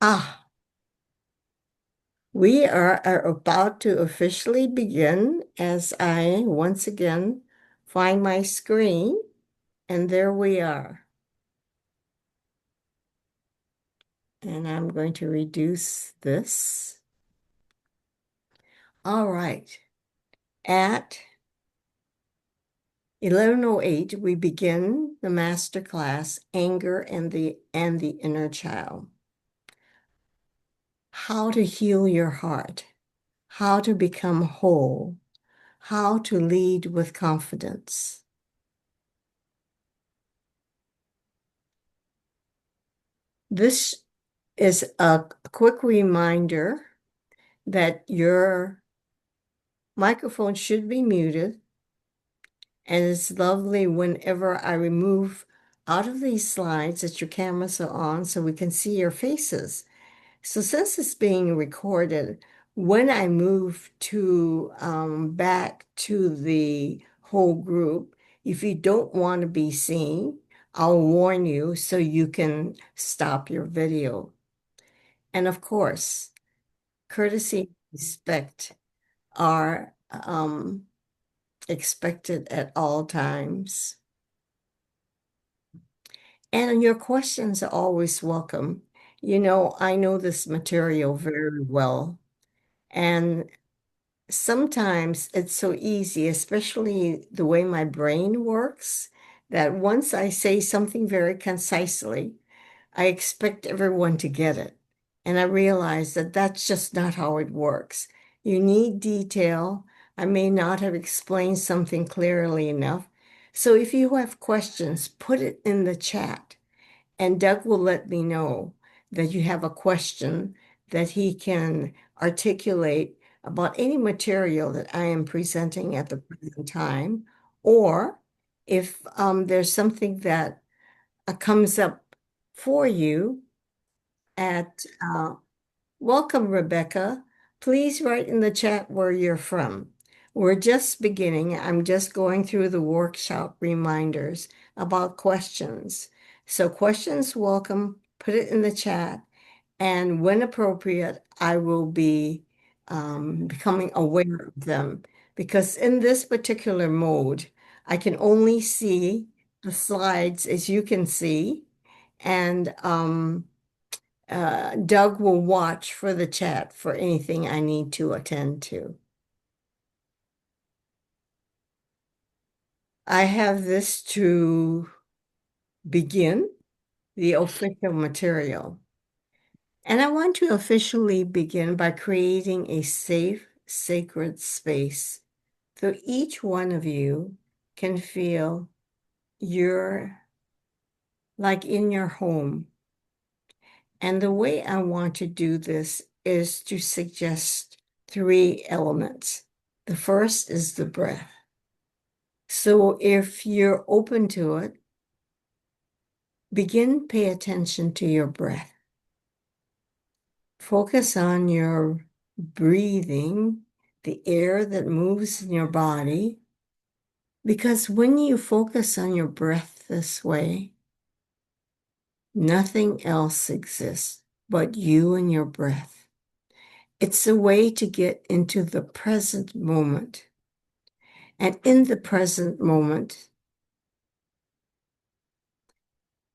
Ah, we are about to officially begin as I once again find my screen, and there we are. And I'm going to reduce this. All right. At 11:08, we begin the master class, Anger and the Inner Child. How to heal your heart, how to become whole, how to lead with confidence. This is a quick reminder that your microphone should be muted, and it's lovely whenever I remove out of these slides that your cameras are on so we can see your faces. So since it's being recorded, when I move to back to the whole group, if you don't want to be seen, I'll warn you so you can stop your video. And of course, courtesy and respect are expected at all times. And your questions are always welcome. You know, I know this material very well. And sometimes it's so easy, especially the way my brain works, that once I say something very concisely, I expect everyone to get it. And I realize that that's just not how it works. You need detail. I may not have explained something clearly enough. So if you have questions, put it in the chat, and Doug will let me know that you have a question that he can articulate about any material that I am presenting at the present time, or if there's something that comes up for you at welcome, Rebecca. Please write in the chat where you're from. We're just beginning. I'm just going through the workshop reminders about questions. So questions welcome, put it in the chat, and when appropriate, I will be becoming aware of them. Because in this particular mode, I can only see the slides as you can see, and Doug will watch for the chat for anything I need to attend to. I have this to begin the official material. And I want to officially begin by creating a safe, sacred space so each one of you can feel you're like in your home. And the way I want to do this is to suggest three elements. The first is the breath. So if you're open to it, begin pay attention to your breath. Focus on your breathing, the air that moves in your body, because when you focus on your breath this way, nothing else exists but you and your breath. It's a way to get into the present moment. And in the present moment,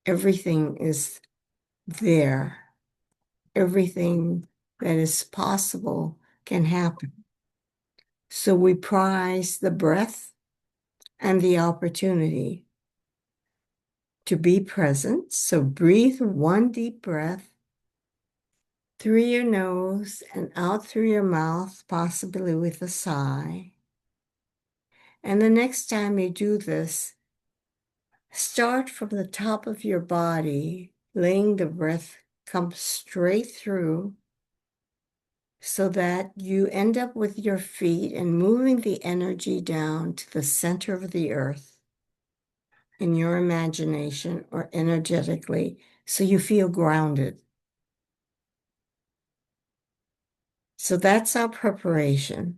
everything is there. Everything that is possible can happen. So we prize the breath and the opportunity to be present. So breathe one deep breath through your nose and out through your mouth, possibly with a sigh. And the next time you do this, start from the top of your body, letting the breath come straight through so that you end up with your feet and moving the energy down to the center of the earth in your imagination or energetically so you feel grounded. So that's our preparation.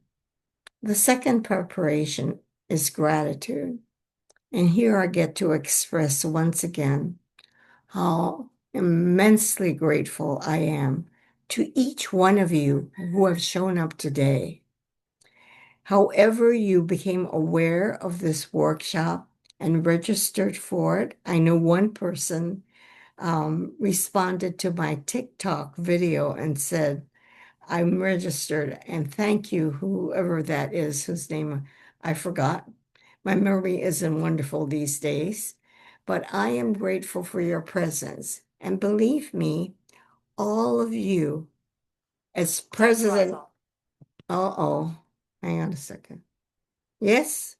The second preparation is gratitude. And here I get to express once again how Immensely grateful I am to each one of you who have shown up today. However, you became aware of this workshop and registered for it. I know one person responded to my TikTok video and said, I'm registered, and thank you, whoever that is, whose name I forgot. My memory isn't wonderful these days, but I am grateful for your presence. And believe me, all of you, as president, uh-oh, hang on a second. Yes,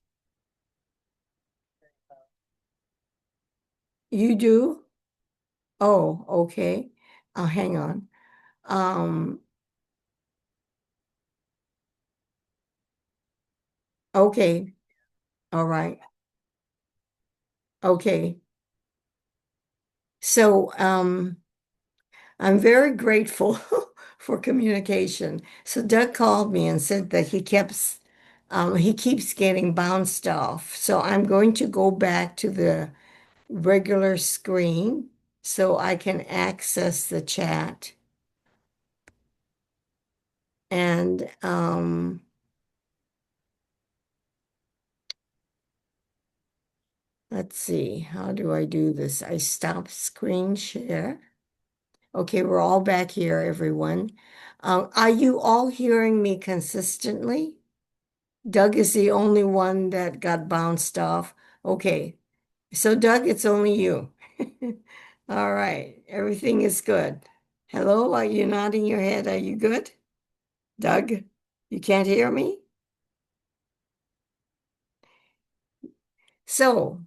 you do? Oh, okay. Hang on. Um, okay, all right. Okay. So, I'm very grateful for communication. So Doug called me and said that he keeps getting bounced off. So I'm going to go back to the regular screen so I can access the chat. And let's see, how do I do this? I stop screen share. Okay, we're all back here, everyone. Are you all hearing me consistently? Doug is the only one that got bounced off. Okay, so Doug, it's only you. All right, everything is good. Hello, are you nodding your head? Are you good? Doug, you can't hear me? So,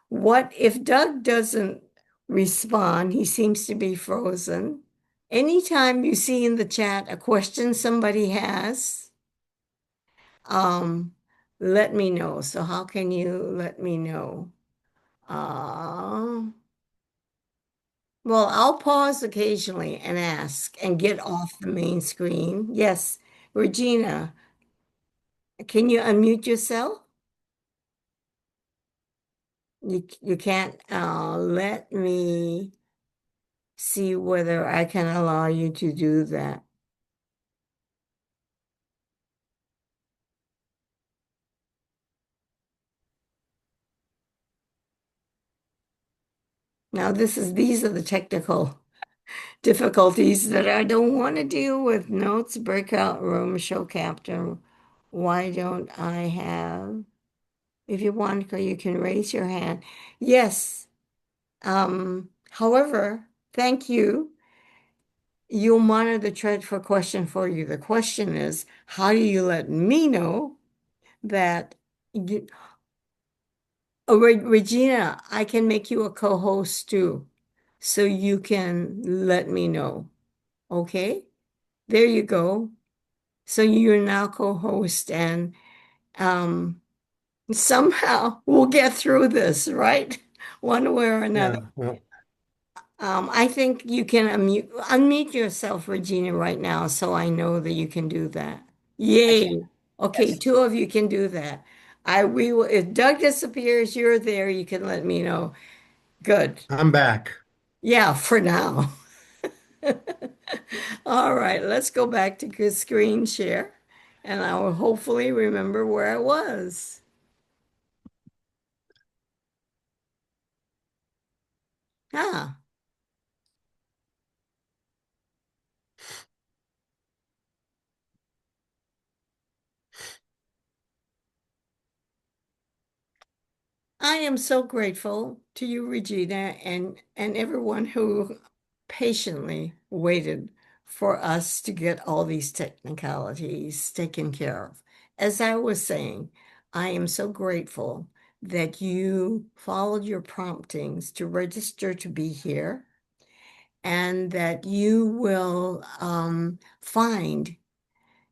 what if Doug doesn't respond? He seems to be frozen. Anytime you see in the chat a question somebody has, um, let me know. So how can you let me know? Uh, well, I'll pause occasionally and ask and get off the main screen. Yes, Regina, can you unmute yourself? You can't let me see whether I can allow you to do that. Now, these are the technical difficulties that I don't want to deal with. Notes, breakout room, show captain. Why don't I have? If you want, you can raise your hand. Yes. However, thank you. You'll monitor the thread for question for you. The question is, how do you let me know that you, oh, Regina, I can make you a co-host too, so you can let me know. Okay? There you go. So you're now co-host, and um, somehow we'll get through this, right? One way or another. Yeah, well, I think you can unmute yourself, Regina, right now, so I know that you can do that. Yay. Okay, yes, two of you can do that. We will, if Doug disappears, you're there, you can let me know. Good. I'm back. Yeah, for now. All right, let's go back to good screen share, and I will hopefully remember where I was. Ah. I am so grateful to you, Regina, and everyone who patiently waited for us to get all these technicalities taken care of. As I was saying, I am so grateful that you followed your promptings to register to be here and that you will find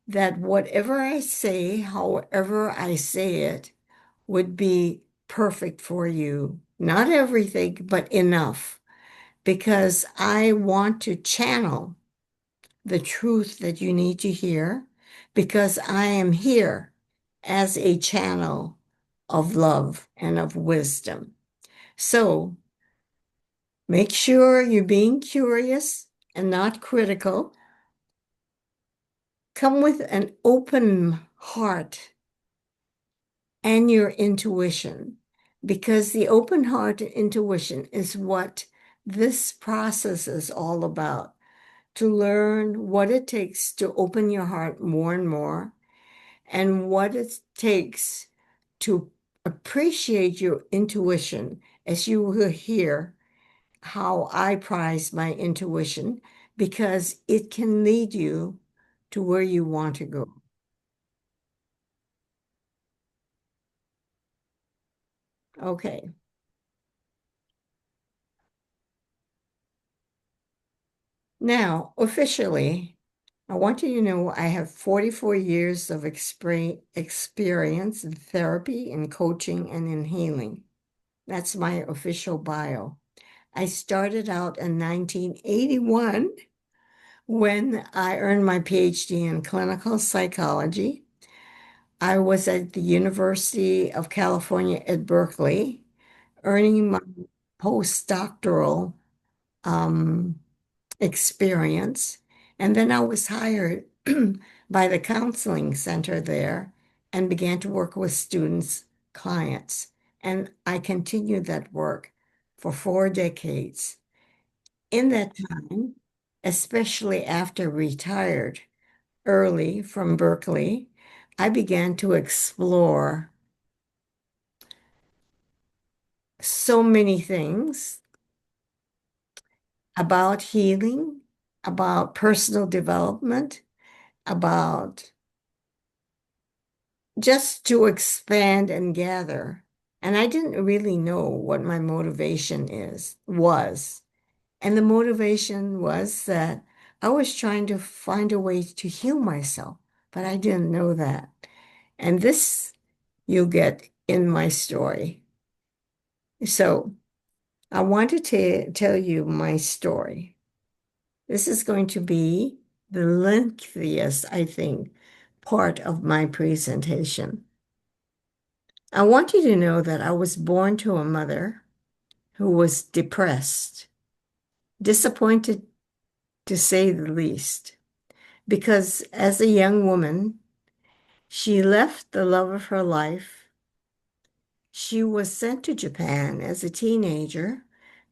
that whatever I say, however I say it, would be perfect for you. Not everything, but enough, because I want to channel the truth that you need to hear, because I am here as a channel of love and of wisdom. So Make sure you're being curious and not critical. Come with an open heart and your intuition, because the open heart and intuition is what this process is all about. To learn what it takes to open your heart more and more, and what it takes to appreciate your intuition, as you will hear how I prize my intuition, because it can lead you to where you want to go. Okay. Now, officially, I want you to know I have 44 years of experience in therapy, in coaching, and in healing. That's my official bio. I started out in 1981 when I earned my PhD in clinical psychology. I was at the University of California at Berkeley, earning my postdoctoral um, experience. And then I was hired by the counseling center there and began to work with students, clients. And I continued that work for 4 decades. In that time, especially after retired early from Berkeley, I began to explore so many things about healing, about personal development, about just to expand and gather. And I didn't really know what my motivation was. And the motivation was that I was trying to find a way to heal myself, but I didn't know that. And this you'll get in my story. So I wanted to tell you my story. This is going to be the lengthiest, I think, part of my presentation. I want you to know that I was born to a mother who was depressed, disappointed to say the least, because as a young woman, she left the love of her life. She was sent to Japan as a teenager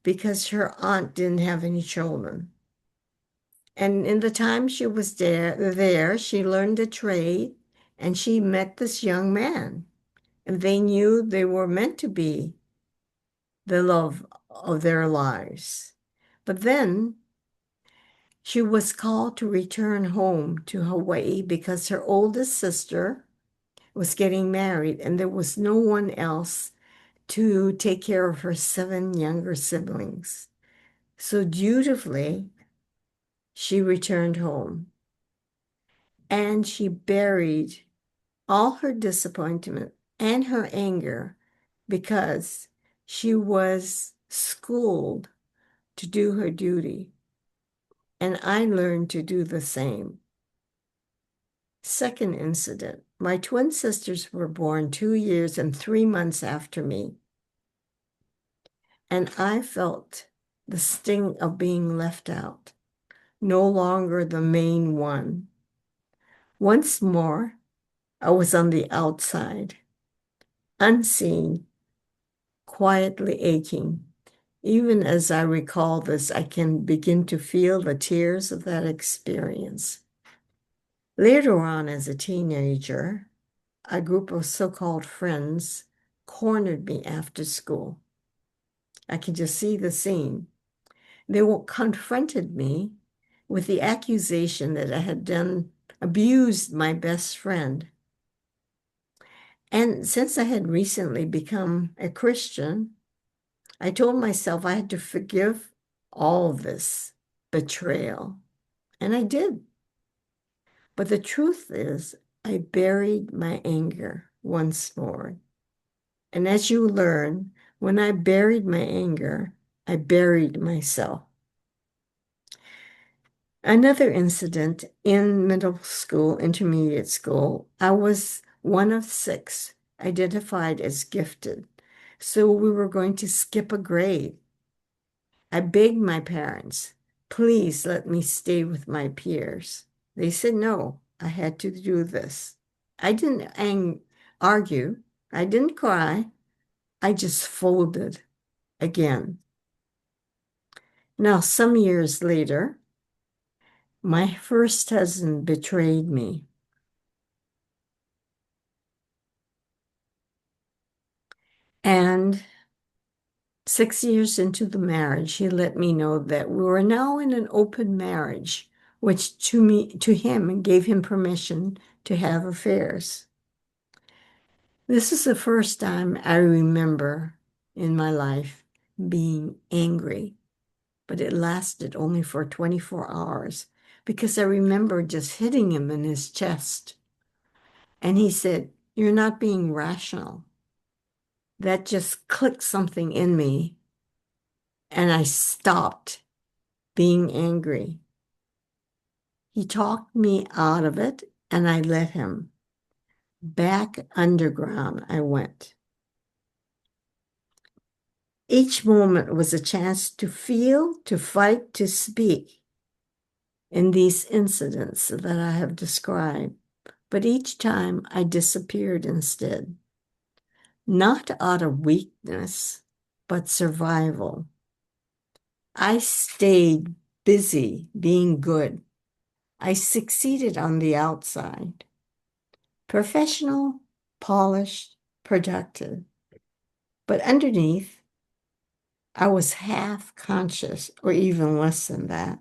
because her aunt didn't have any children. And in the time she was there, she learned a trade and she met this young man. And they knew they were meant to be the love of their lives. But then she was called to return home to Hawaii because her oldest sister was getting married and there was no one else to take care of her 7 younger siblings. So dutifully, she returned home and she buried all her disappointment and her anger because she was schooled to do her duty. And I learned to do the same. Second incident, my twin sisters were born 2 years and 3 months after me. And I felt the sting of being left out, no longer the main one. Once more, I was on the outside, unseen, quietly aching. Even as I recall this, I can begin to feel the tears of that experience. Later on, as a teenager, a group of so-called friends cornered me after school. I can just see the scene. They confronted me with the accusation that I had abused my best friend. And since I had recently become a Christian, I told myself I had to forgive all this betrayal. And I did. But the truth is, I buried my anger once more. And as you learn, when I buried my anger, I buried myself. Another incident in middle school, intermediate school, I was one of 6 identified as gifted. So we were going to skip a grade. I begged my parents, please let me stay with my peers. They said no, I had to do this. I didn't argue. I didn't cry. I just folded again. Now, some years later, my first husband betrayed me. And 6 years into the marriage, he let me know that we were now in an open marriage, which to him, gave him permission to have affairs. This is the first time I remember in my life being angry, but it lasted only for 24 hours because I remember just hitting him in his chest. And he said, "You're not being rational." That just clicked something in me, and I stopped being angry. He talked me out of it, and I let him. Back underground I went. Each moment was a chance to feel, to fight, to speak in these incidents that I have described. But each time I disappeared instead, not out of weakness, but survival. I stayed busy being good. I succeeded on the outside, professional, polished, productive. But underneath, I was half conscious, or even less than that,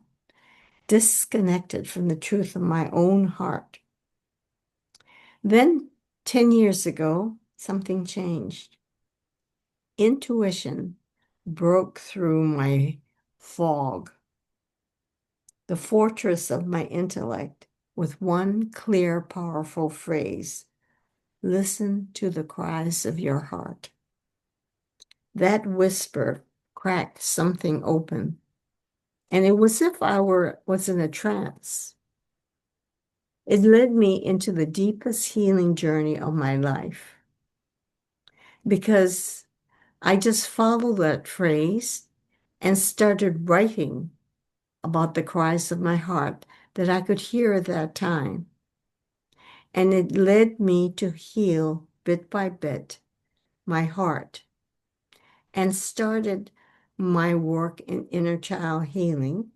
disconnected from the truth of my own heart. Then, 10 years ago, something changed. Intuition broke through my fog, the fortress of my intellect, with one clear, powerful phrase: listen to the cries of your heart. That whisper cracked something open, and it was as if was in a trance. It led me into the deepest healing journey of my life because I just followed that phrase and started writing about the cries of my heart that I could hear at that time. And it led me to heal bit by bit my heart and started my work in inner child healing.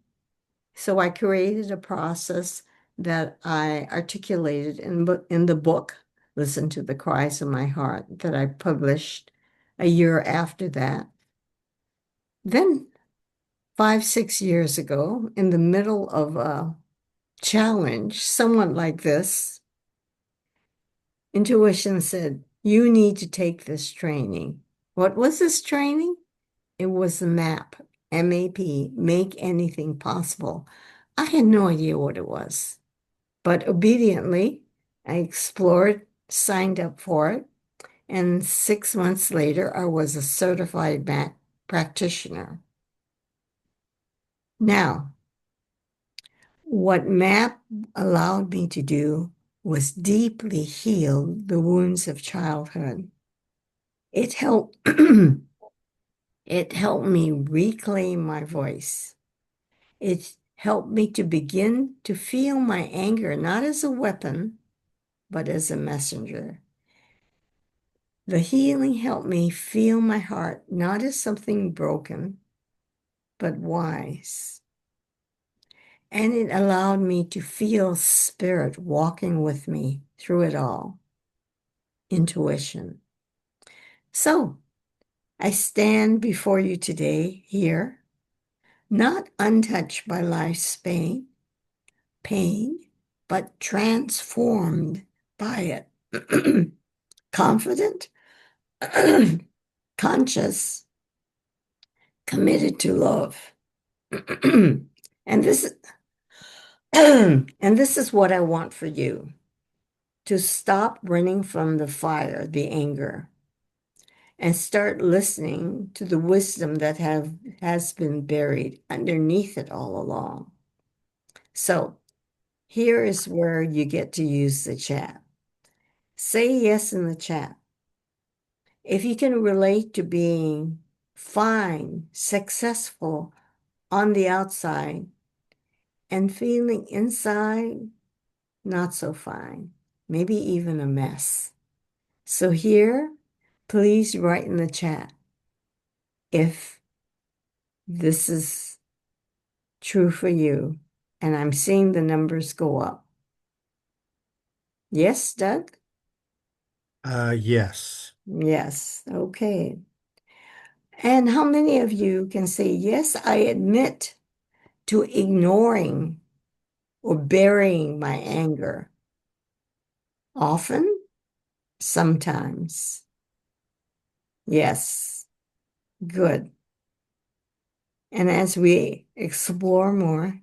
So I created a process that I articulated in the book, Listen to the Cries of My Heart, that I published a year after that. Then 5, 6 years ago, in the middle of a challenge, somewhat like this, intuition said, you need to take this training. What was this training? It was a MAP, MAP, Make Anything Possible. I had no idea what it was, but obediently, I explored, signed up for it, and 6 months later, I was a certified MAP practitioner. Now, what MAP allowed me to do was deeply heal the wounds of childhood. It helped it helped me reclaim my voice. It helped me to begin to feel my anger not as a weapon, but as a messenger. The healing helped me feel my heart not as something broken, but wise. And it allowed me to feel spirit walking with me through it all. Intuition. So I stand before you today here, not untouched by life's pain, but transformed by it. Confident, conscious, committed to love. and this and this is what I want for you: to stop running from the fire, the anger, and start listening to the wisdom that has been buried underneath it all along. So here is where you get to use the chat. Say yes in the chat. If you can relate to being fine, successful, on the outside and feeling inside not so fine, maybe even a mess. So here, please write in the chat if this is true for you. And I'm seeing the numbers go up. Yes, Doug? Yes. Yes. Okay. And how many of you can say, yes, I admit to ignoring or burying my anger? Often, sometimes. Yes. Good. And as we explore more,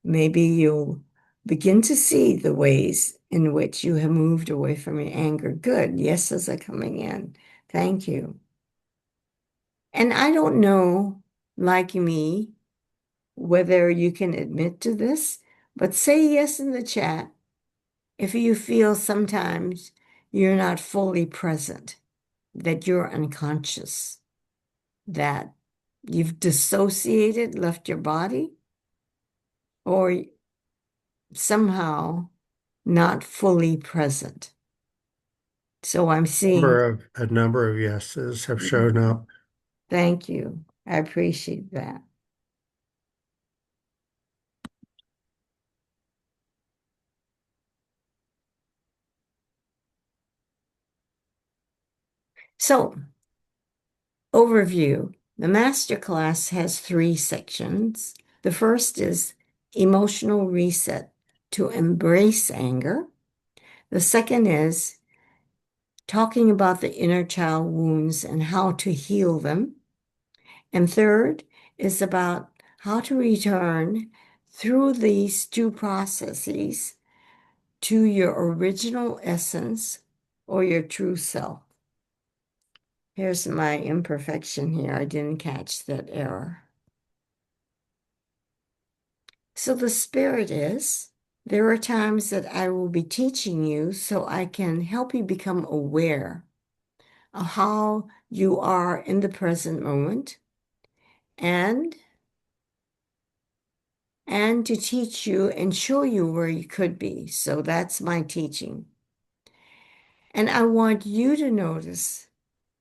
maybe you'll begin to see the ways in which you have moved away from your anger. Good. Yeses are coming in. Thank you. And I don't know, like me, whether you can admit to this, but say yes in the chat if you feel sometimes you're not fully present, that you're unconscious, that you've dissociated, left your body, or somehow not fully present. So I'm seeing, A number of yeses have shown up. thank you. I appreciate that. So, overview. The master class has three sections. The first is emotional reset to embrace anger. The second is talking about the inner child wounds and how to heal them. And third is about how to return through these two processes to your original essence or your true self. Here's my imperfection here. I didn't catch that error. So the spirit is, there are times that I will be teaching you so I can help you become aware of how you are in the present moment and to teach you and show you where you could be. So that's my teaching. And I want you to notice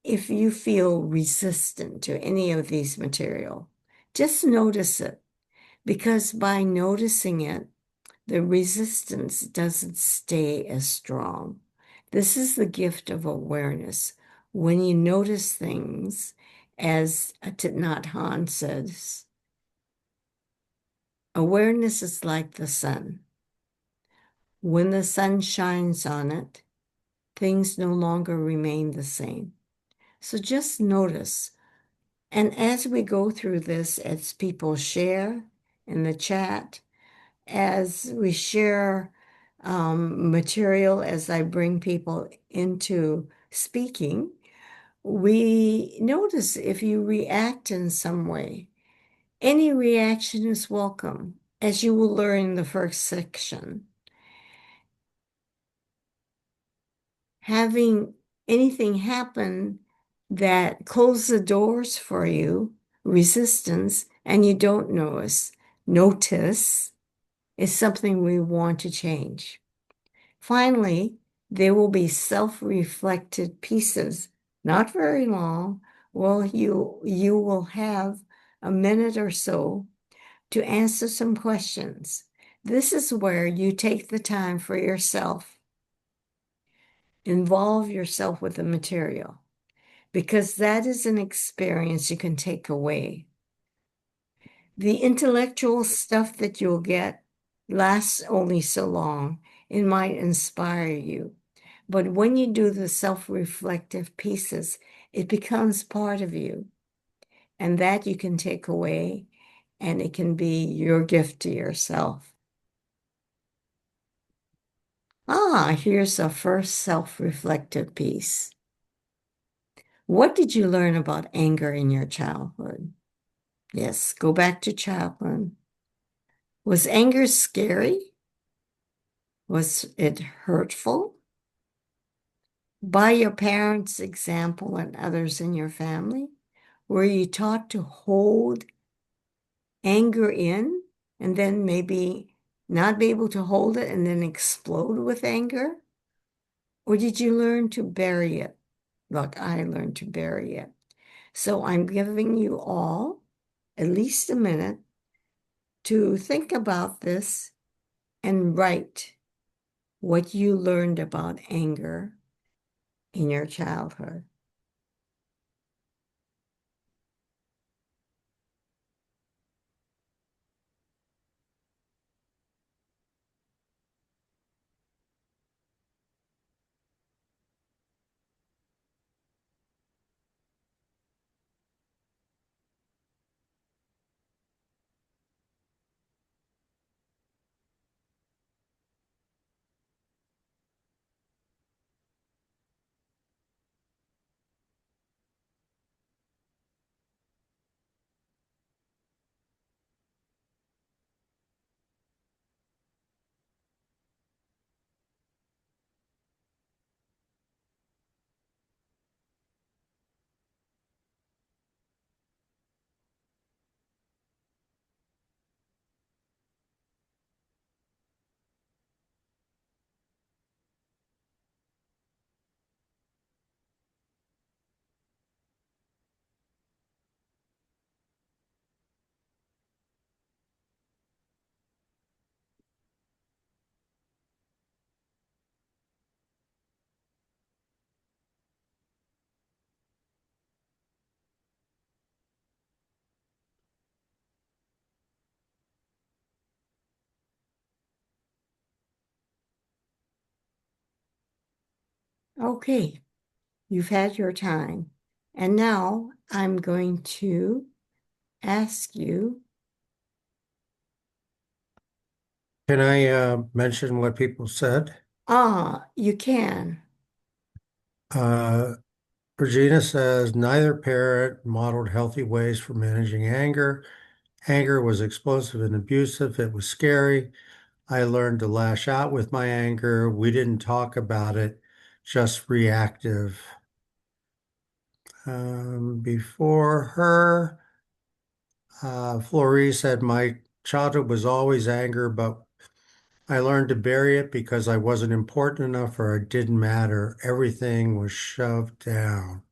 if you feel resistant to any of these material. Just notice it, because by noticing it, the resistance doesn't stay as strong. This is the gift of awareness. When you notice things, as Thich Nhat Hanh says, awareness is like the sun. When the sun shines on it, things no longer remain the same. So just notice. And as we go through this, as people share in the chat, as we share material, as I bring people into speaking, we notice if you react in some way. Any reaction is welcome, as you will learn in the first section. Having anything happen that closes the doors for you, resistance, and you don't notice is something we want to change. Finally, there will be self-reflected pieces, not very long. Well, you will have a minute or so to answer some questions. This is where you take the time for yourself, involve yourself with the material, because that is an experience you can take away. The intellectual stuff that you'll get lasts only so long. It might inspire you. But when you do the self-reflective pieces, it becomes part of you. And that you can take away, and it can be your gift to yourself. Here's a first self-reflective piece. What did you learn about anger in your childhood? Yes, go back to childhood. Was anger scary? Was it hurtful? By your parents' example and others in your family? Were you taught to hold anger in and then maybe not be able to hold it and then explode with anger? Or did you learn to bury it like I learned to bury it? So I'm giving you all at least a minute to think about this and write what you learned about anger in your childhood. Okay, you've had your time. And now I'm going to ask you, Can I mention what people said? you can. Uh, Regina says neither parent modeled healthy ways for managing anger. Anger was explosive and abusive. It was scary. I learned to lash out with my anger. We didn't talk about it, just reactive. Before her, Florrie said my childhood was always anger, but I learned to bury it because I wasn't important enough or it didn't matter. Everything was shoved down.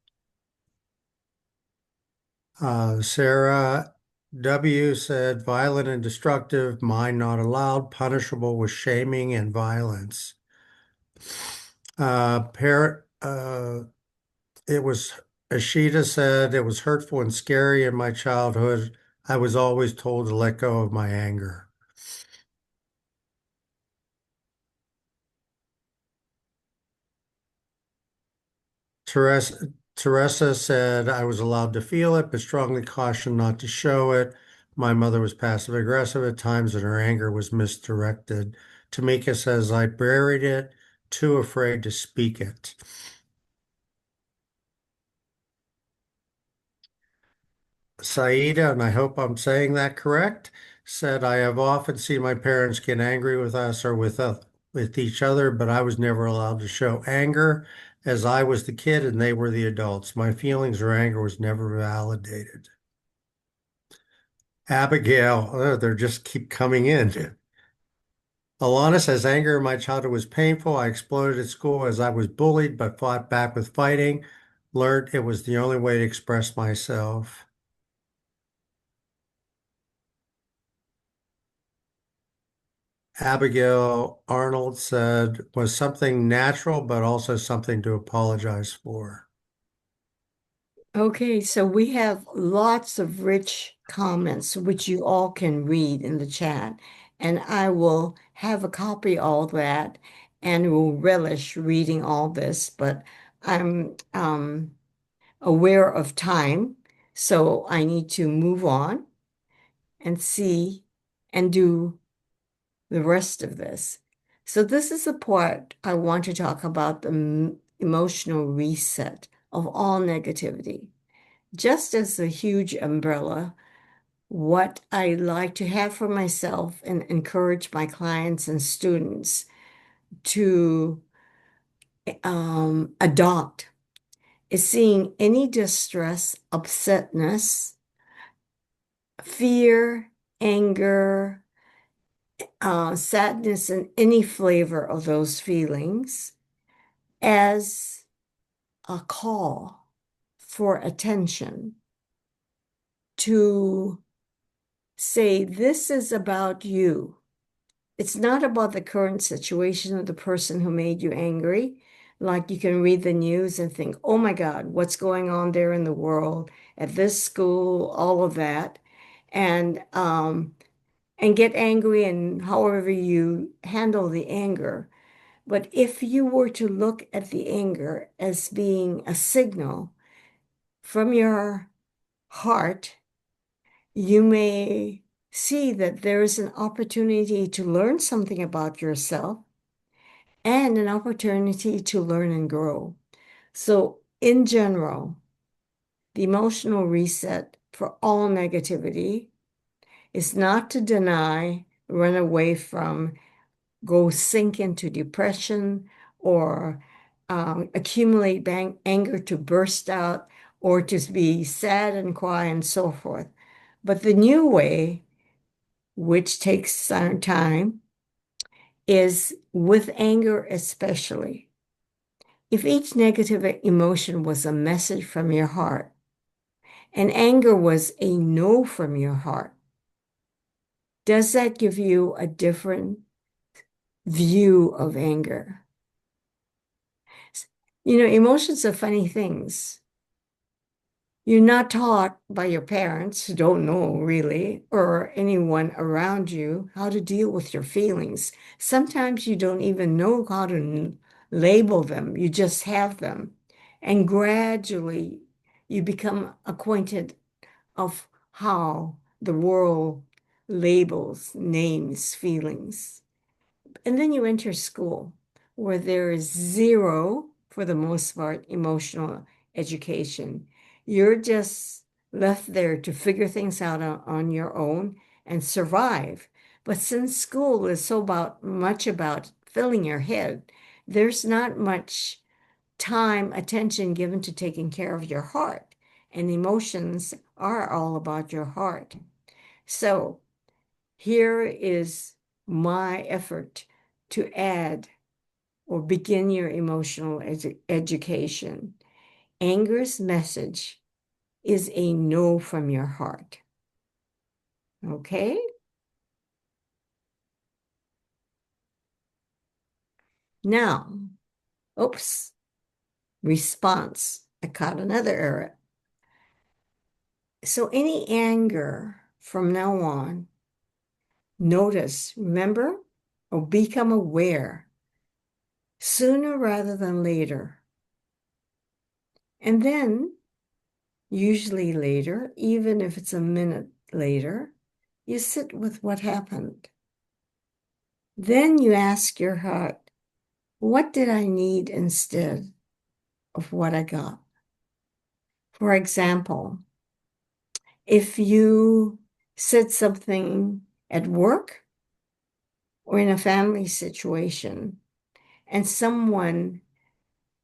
Sarah W. said violent and destructive, mine not allowed, punishable with shaming and violence. Parrot, it was, Ashita said, it was hurtful and scary in my childhood. I was always told to let go of my anger. Teresa, Teresa said I was allowed to feel it, but strongly cautioned not to show it. My mother was passive aggressive at times, and her anger was misdirected. Tamika says I buried it, too afraid to speak it. Saida, and I hope I'm saying that correct, said I have often seen my parents get angry with us or with each other, but I was never allowed to show anger as I was the kid and they were the adults. My feelings or anger was never validated. Abigail, they just keep coming in. Alana says anger in my childhood was painful. I exploded at school as I was bullied, but fought back with fighting. Learned it was the only way to express myself. Abigail Arnold said was something natural, but also something to apologize for. Okay, so we have lots of rich comments, which you all can read in the chat. And I will have a copy of all that and will relish reading all this, but I'm aware of time, so I need to move on and see and do the rest of this. So this is the part I want to talk about the emotional reset of all negativity. Just as a huge umbrella, what I like to have for myself and encourage my clients and students to adopt is seeing any distress, upsetness, fear. anger, sadness, and any flavor of those feelings as a call for attention to say, this is about you. It's not about the current situation of the person who made you angry. Like you can read the news and think, oh my God, what's going on there in the world, at this school, all of that. And get angry and however you handle the anger. But if you were to look at the anger as being a signal from your heart, you may see that there is an opportunity to learn something about yourself and an opportunity to learn and grow. So, in general, the emotional reset for all negativity is not to deny, run away from, go sink into depression, or accumulate anger to burst out, or to be sad and cry and so forth. But the new way, which takes some time, is with anger especially. If each negative emotion was a message from your heart, and anger was a no from your heart, does that give you a different view of anger? You know, emotions are funny things. You're not taught by your parents who don't know really, or anyone around you, how to deal with your feelings. Sometimes you don't even know how to label them, you just have them. And gradually you become acquainted of how the world labels, names, feelings. And then you enter school where there is zero, for the most part, emotional education. You're just left there to figure things out on your own and survive. But since school is so much about filling your head, there's not much time, attention given to taking care of your heart. And emotions are all about your heart. So here is my effort to add or begin your emotional education. Anger's message is a no from your heart. Okay? Now, oops, response. I caught another error. So any anger from now on, notice, remember, or become aware sooner rather than later. And then, usually later, even if it's a minute later, you sit with what happened. Then you ask your heart, what did I need instead of what I got? For example, if you said something at work or in a family situation and someone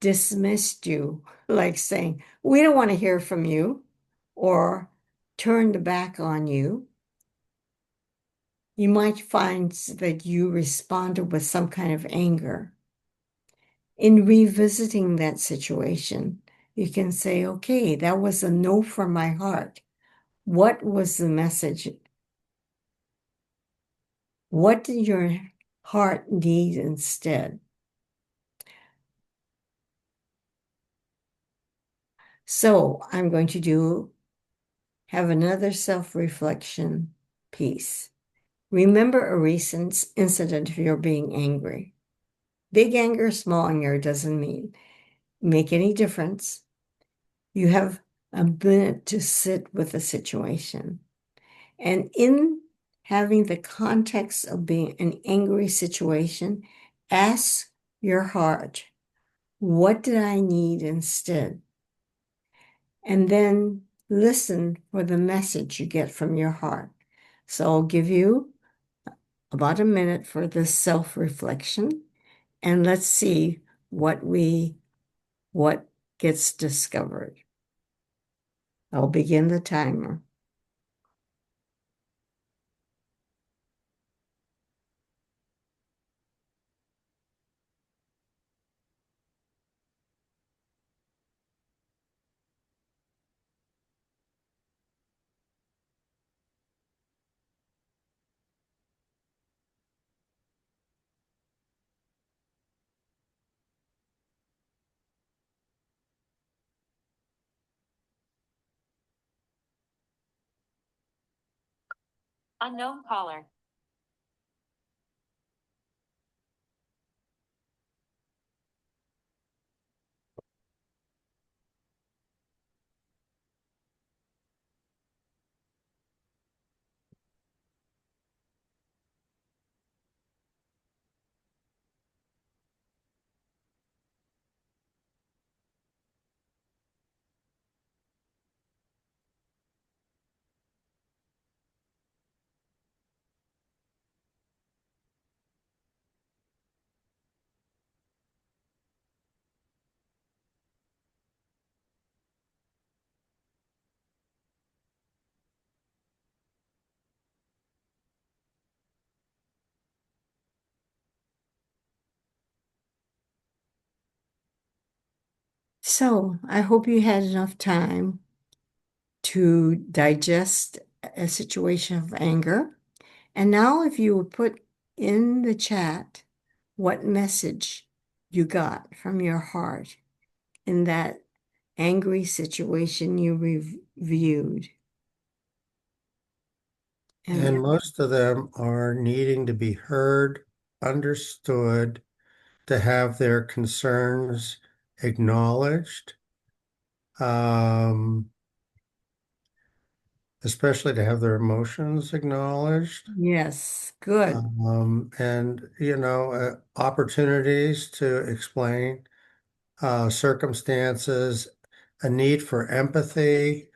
dismissed you, like saying, we don't want to hear from you, or turned back on you, you might find that you responded with some kind of anger. In revisiting that situation, you can say, okay, that was a no from my heart. What was the message? What did your heart need instead? So I'm going to have another self-reflection piece. Remember a recent incident of your being angry. Big anger, small anger doesn't make any difference. You have a minute to sit with the situation. And in having the context of being an angry situation, ask your heart, what did I need instead? And then listen for the message you get from your heart. So I'll give you about a minute for this self-reflection, and let's see what gets discovered. I'll begin the timer. Unknown caller. So I hope you had enough time to digest a situation of anger. And now, if you would put in the chat what message you got from your heart in that angry situation you reviewed. And And most of them are needing to be heard, understood, to have their concerns acknowledged, um, especially to have their emotions acknowledged, yes, good. and opportunities to explain circumstances, a need for empathy.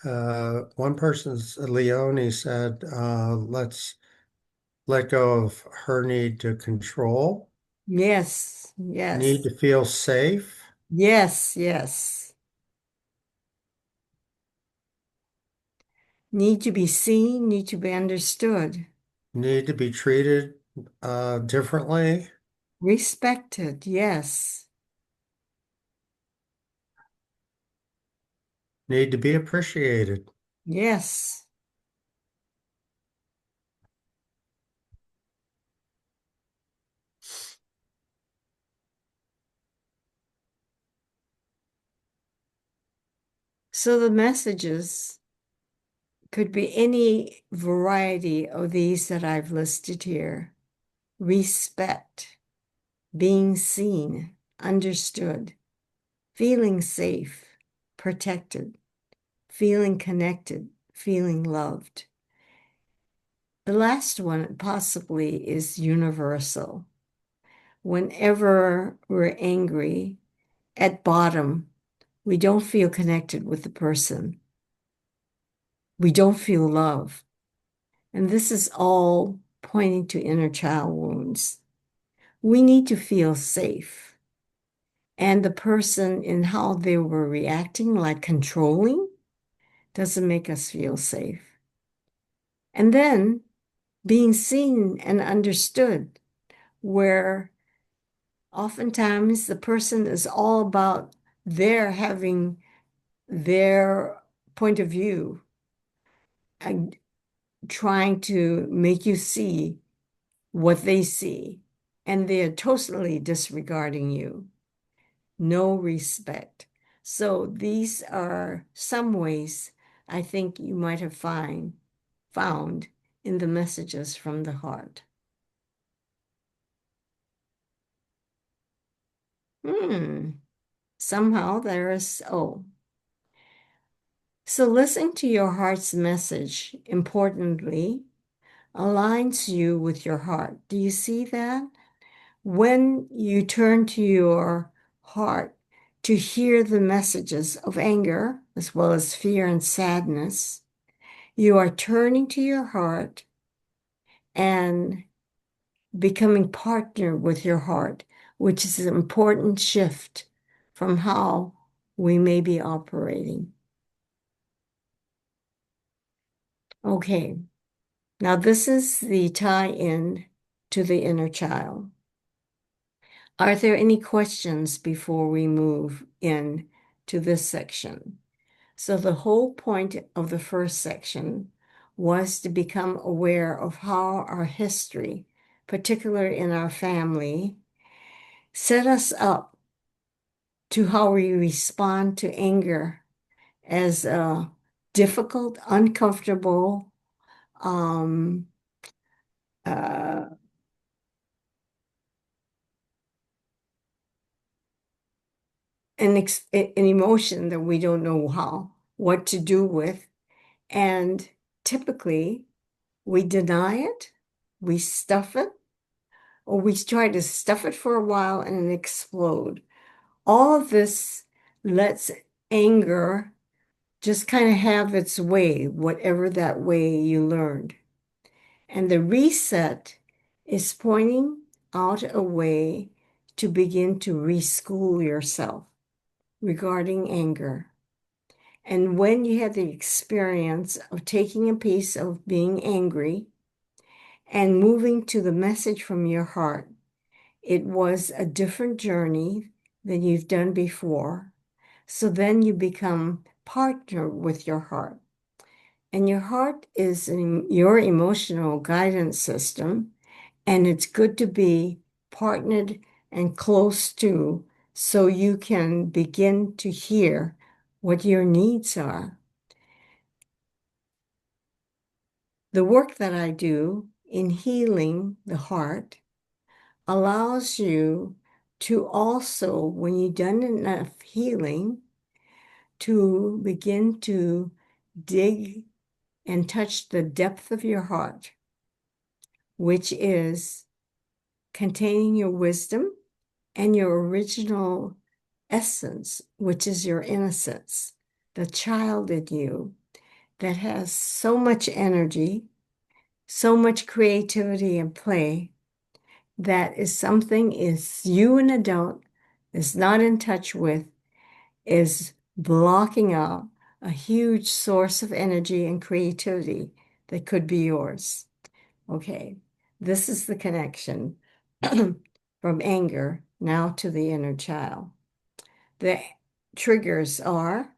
One person's Leonie said, let's let go of her need to control, Yes, need yes, to feel safe, yes, yes. Need to be seen, need to be understood, need to be treated differently, respected. Yes, need to be appreciated. yes. So the messages could be any variety of these that I've listed here. Respect, being seen, understood, feeling safe, protected, feeling connected, feeling loved. The last one possibly is universal. Whenever we're angry, at bottom, we don't feel connected with the person. We don't feel love. And this is all pointing to inner child wounds. We need to feel safe. And the person in how they were reacting, like controlling, doesn't make us feel safe. And then being seen and understood, where oftentimes the person is all about their having their point of view and trying to make you see what they see, and they're totally disregarding you. No respect. So these are some ways I think you might have found in the messages from the heart. Hmm. Somehow there is, oh. So listening to your heart's message, importantly, aligns you with your heart. Do you see that? When you turn to your heart to hear the messages of anger, as well as fear and sadness, you are turning to your heart and becoming partner with your heart, which is an important shift from how we may be operating. Okay, now this is the tie-in to the inner child. Are there any questions before we move in to this section? So the whole point of the first section was to become aware of how our history, particularly in our family, set us up to how we respond to anger as a difficult, uncomfortable, um, uh, an emotion that we don't know what to do with. And typically we deny it, we stuff it, or we try to stuff it for a while and it explode. All of this lets anger just kind of have its way, whatever that way you learned. And the reset is pointing out a way to begin to reschool yourself regarding anger. And when you have the experience of taking a piece of being angry and moving to the message from your heart, it was a different journey than you've done before. So then you become partner with your heart. And your heart is your emotional guidance system, and it's good to be partnered and close to so you can begin to hear what your needs are. The work that I do in healing the heart allows you to also, when you've done enough healing, to begin to dig and touch the depth of your heart, which is containing your wisdom and your original essence, which is your innocence, the child in you that has so much energy, so much creativity and play. That is something is you an adult is not in touch with, is blocking out a huge source of energy and creativity that could be yours. Okay, this is the connection from anger now to the inner child. The triggers are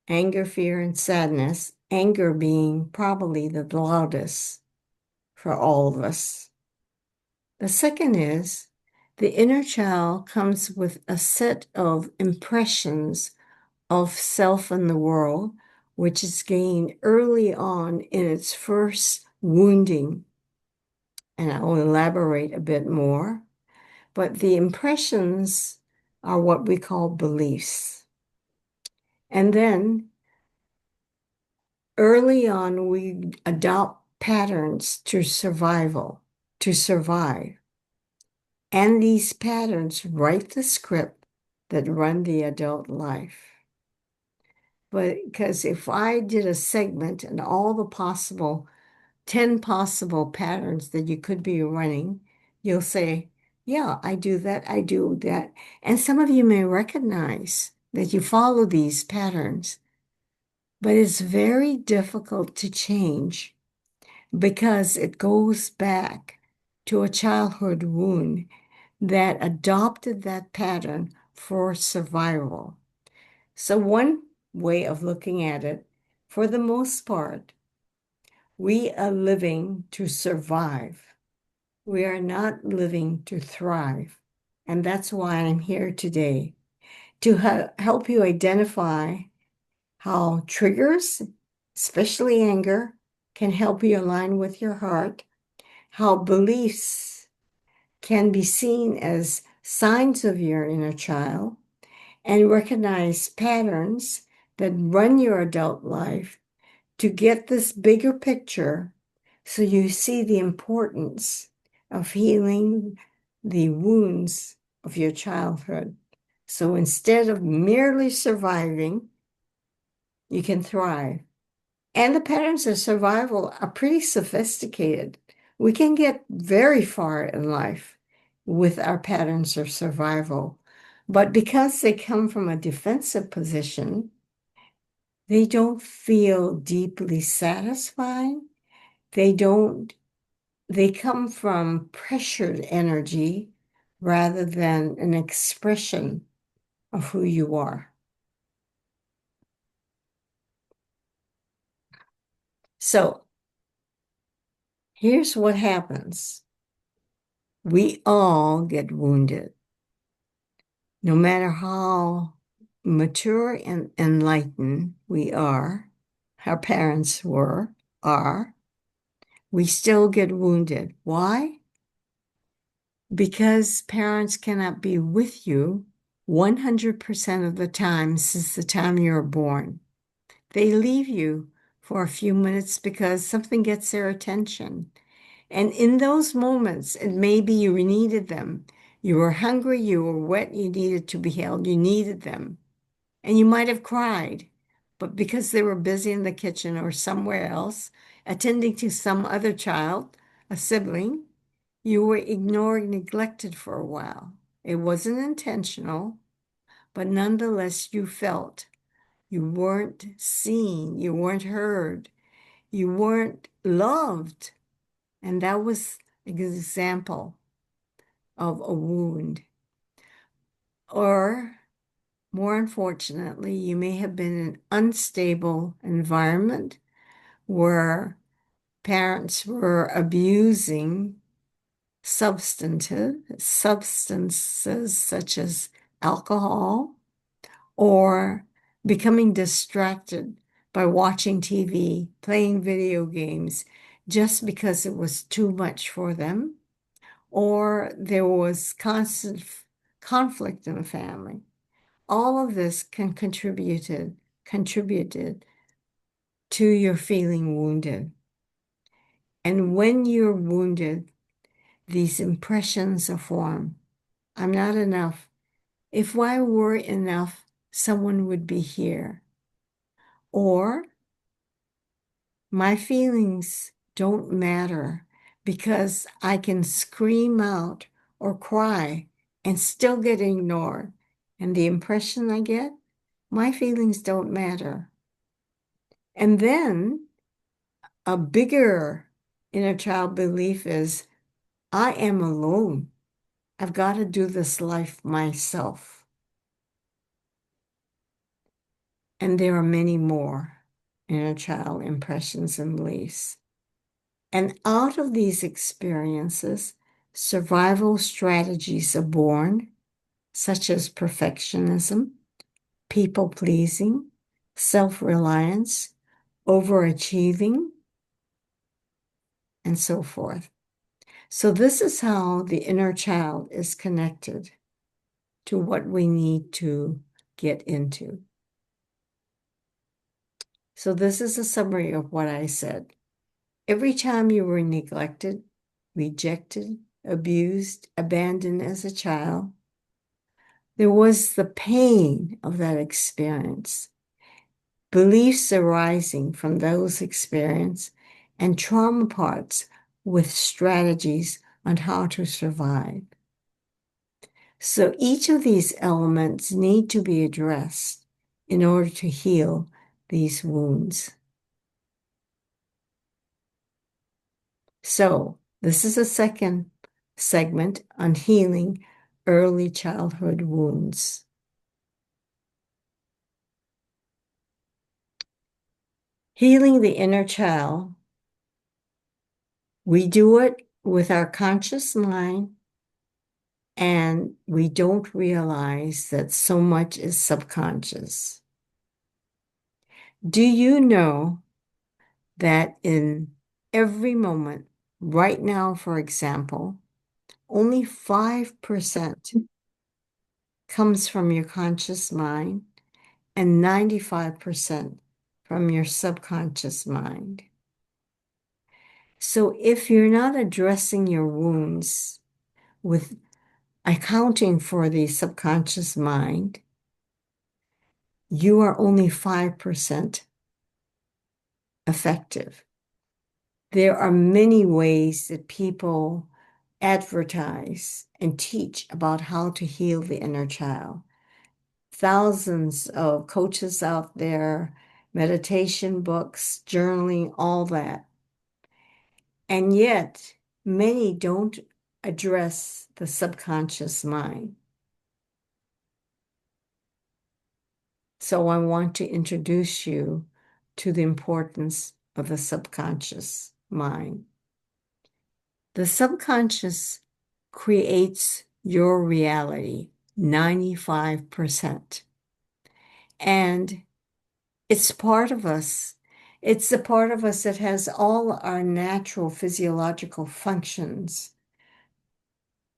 anger, fear, and sadness, anger being probably the loudest for all of us. The second is the inner child comes with a set of impressions of self and the world, which is gained early on in its first wounding. And I will elaborate a bit more. But the impressions are what we call beliefs. And then early on, we adopt patterns to survive. And these patterns write the script that run the adult life. But because if I did a segment and all the possible 10 possible patterns that you could be running, you'll say, yeah, I do that, I do that. And some of you may recognize that you follow these patterns, but it's very difficult to change because it goes back to a childhood wound that adopted that pattern for survival. So, one way of looking at it, for the most part, we are living to survive. We are not living to thrive. And that's why I'm here today to help you identify how triggers, especially anger, can help you align with your heart, how beliefs can be seen as signs of your inner child, and recognize patterns that run your adult life to get this bigger picture so you see the importance of healing the wounds of your childhood. So instead of merely surviving, you can thrive. And the patterns of survival are pretty sophisticated. We can get very far in life with our patterns of survival. But because they come from a defensive position, they don't feel deeply satisfying. They don't, they come from pressured energy rather than an expression of who you are. So here's what happens. We all get wounded, no matter how mature and enlightened we are, our parents are, we still get wounded. Why? Because parents cannot be with you 100% of the time since the time you were born. They leave you for a few minutes because something gets their attention. And in those moments, it may be you needed them. You were hungry, you were wet, you needed to be held, you needed them. And you might have cried, but because they were busy in the kitchen or somewhere else, attending to some other child, a sibling, you were ignored, neglected for a while. It wasn't intentional, but nonetheless, you felt you weren't seen, you weren't heard, you weren't loved. And that was an example of a wound. Or more unfortunately, you may have been in an unstable environment where parents were abusing substances such as alcohol or becoming distracted by watching TV, playing video games just because it was too much for them, or there was constant conflict in the family. All of this can contributed to your feeling wounded. And when you're wounded, these impressions are formed. I'm not enough. If I were enough, someone would be here. Or my feelings don't matter because I can scream out or cry and still get ignored. And the impression I get, my feelings don't matter. And then a bigger inner child belief is I am alone. I've got to do this life myself. And there are many more inner child impressions and beliefs. And out of these experiences, survival strategies are born, such as perfectionism, people pleasing, self reliance, overachieving, and so forth. So, this is how the inner child is connected to what we need to get into. So, this is a summary of what I said. Every time you were neglected, rejected, abused, abandoned as a child, there was the pain of that experience, beliefs arising from those experiences, and trauma parts with strategies on how to survive. So each of these elements need to be addressed in order to heal these wounds. So this is a second segment on healing early childhood wounds. Healing the inner child, we do it with our conscious mind, and we don't realize that so much is subconscious. Do you know that in every moment, right now, for example, only 5% comes from your conscious mind and 95% from your subconscious mind? So if you're not addressing your wounds with accounting for the subconscious mind, you are only 5% effective. There are many ways that people advertise and teach about how to heal the inner child. Thousands of coaches out there, meditation books, journaling, all that. And yet, many don't address the subconscious mind. So I want to introduce you to the importance of the subconscious mind. The subconscious creates your reality 95%. And it's part of us. It's the part of us that has all our natural physiological functions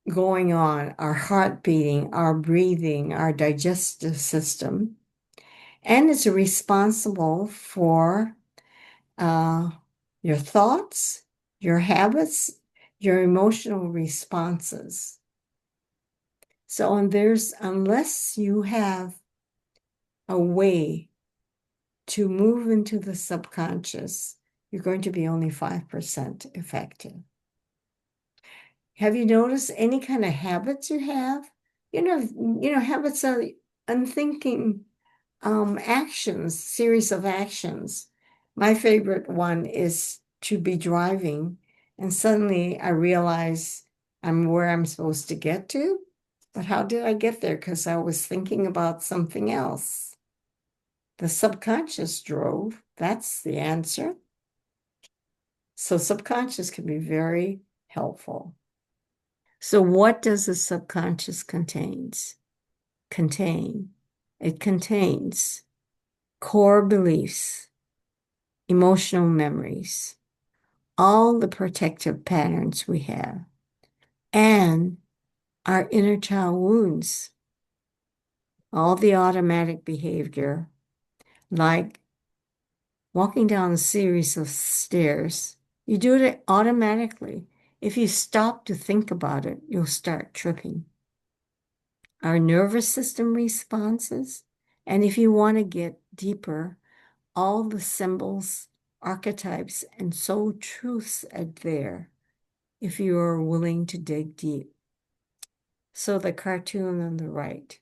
going on, our heart beating, our breathing, our digestive system. And it's responsible for uh, your thoughts, your habits, your emotional responses. So, and unless you have a way to move into the subconscious, you're going to be only 5% effective. Have you noticed any kind of habits you have? Habits are unthinking actions, series of actions. My favorite one is to be driving, and suddenly I realize I'm where I'm supposed to get to. But how did I get there? Because I was thinking about something else. The subconscious drove. That's the answer. So subconscious can be very helpful. So what does the subconscious contain? It contains core beliefs, emotional memories, all the protective patterns we have, and our inner child wounds, all the automatic behavior, like walking down a series of stairs. You do it automatically. If you stop to think about it, you'll start tripping. Our nervous system responses, and if you want to get deeper, all the symbols, archetypes, and soul truths are there if you are willing to dig deep. So the cartoon on the right,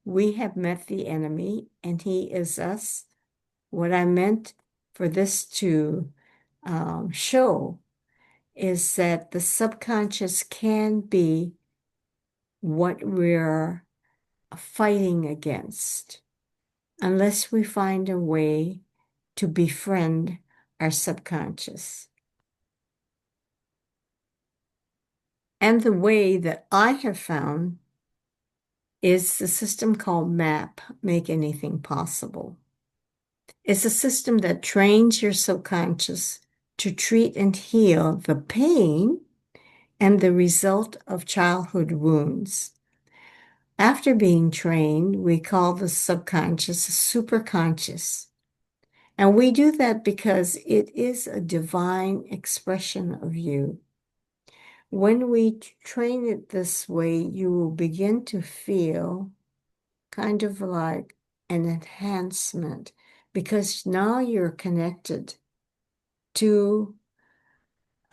we have met the enemy and he is us. What I meant for this to show is that the subconscious can be what we're fighting against unless we find a way to befriend our subconscious. And the way that I have found is the system called MAP, Make Anything Possible. It's a system that trains your subconscious to treat and heal the pain and the result of childhood wounds. After being trained, we call the subconscious superconscious. And we do that because it is a divine expression of you. When we train it this way, you will begin to feel kind of like an enhancement because now you're connected to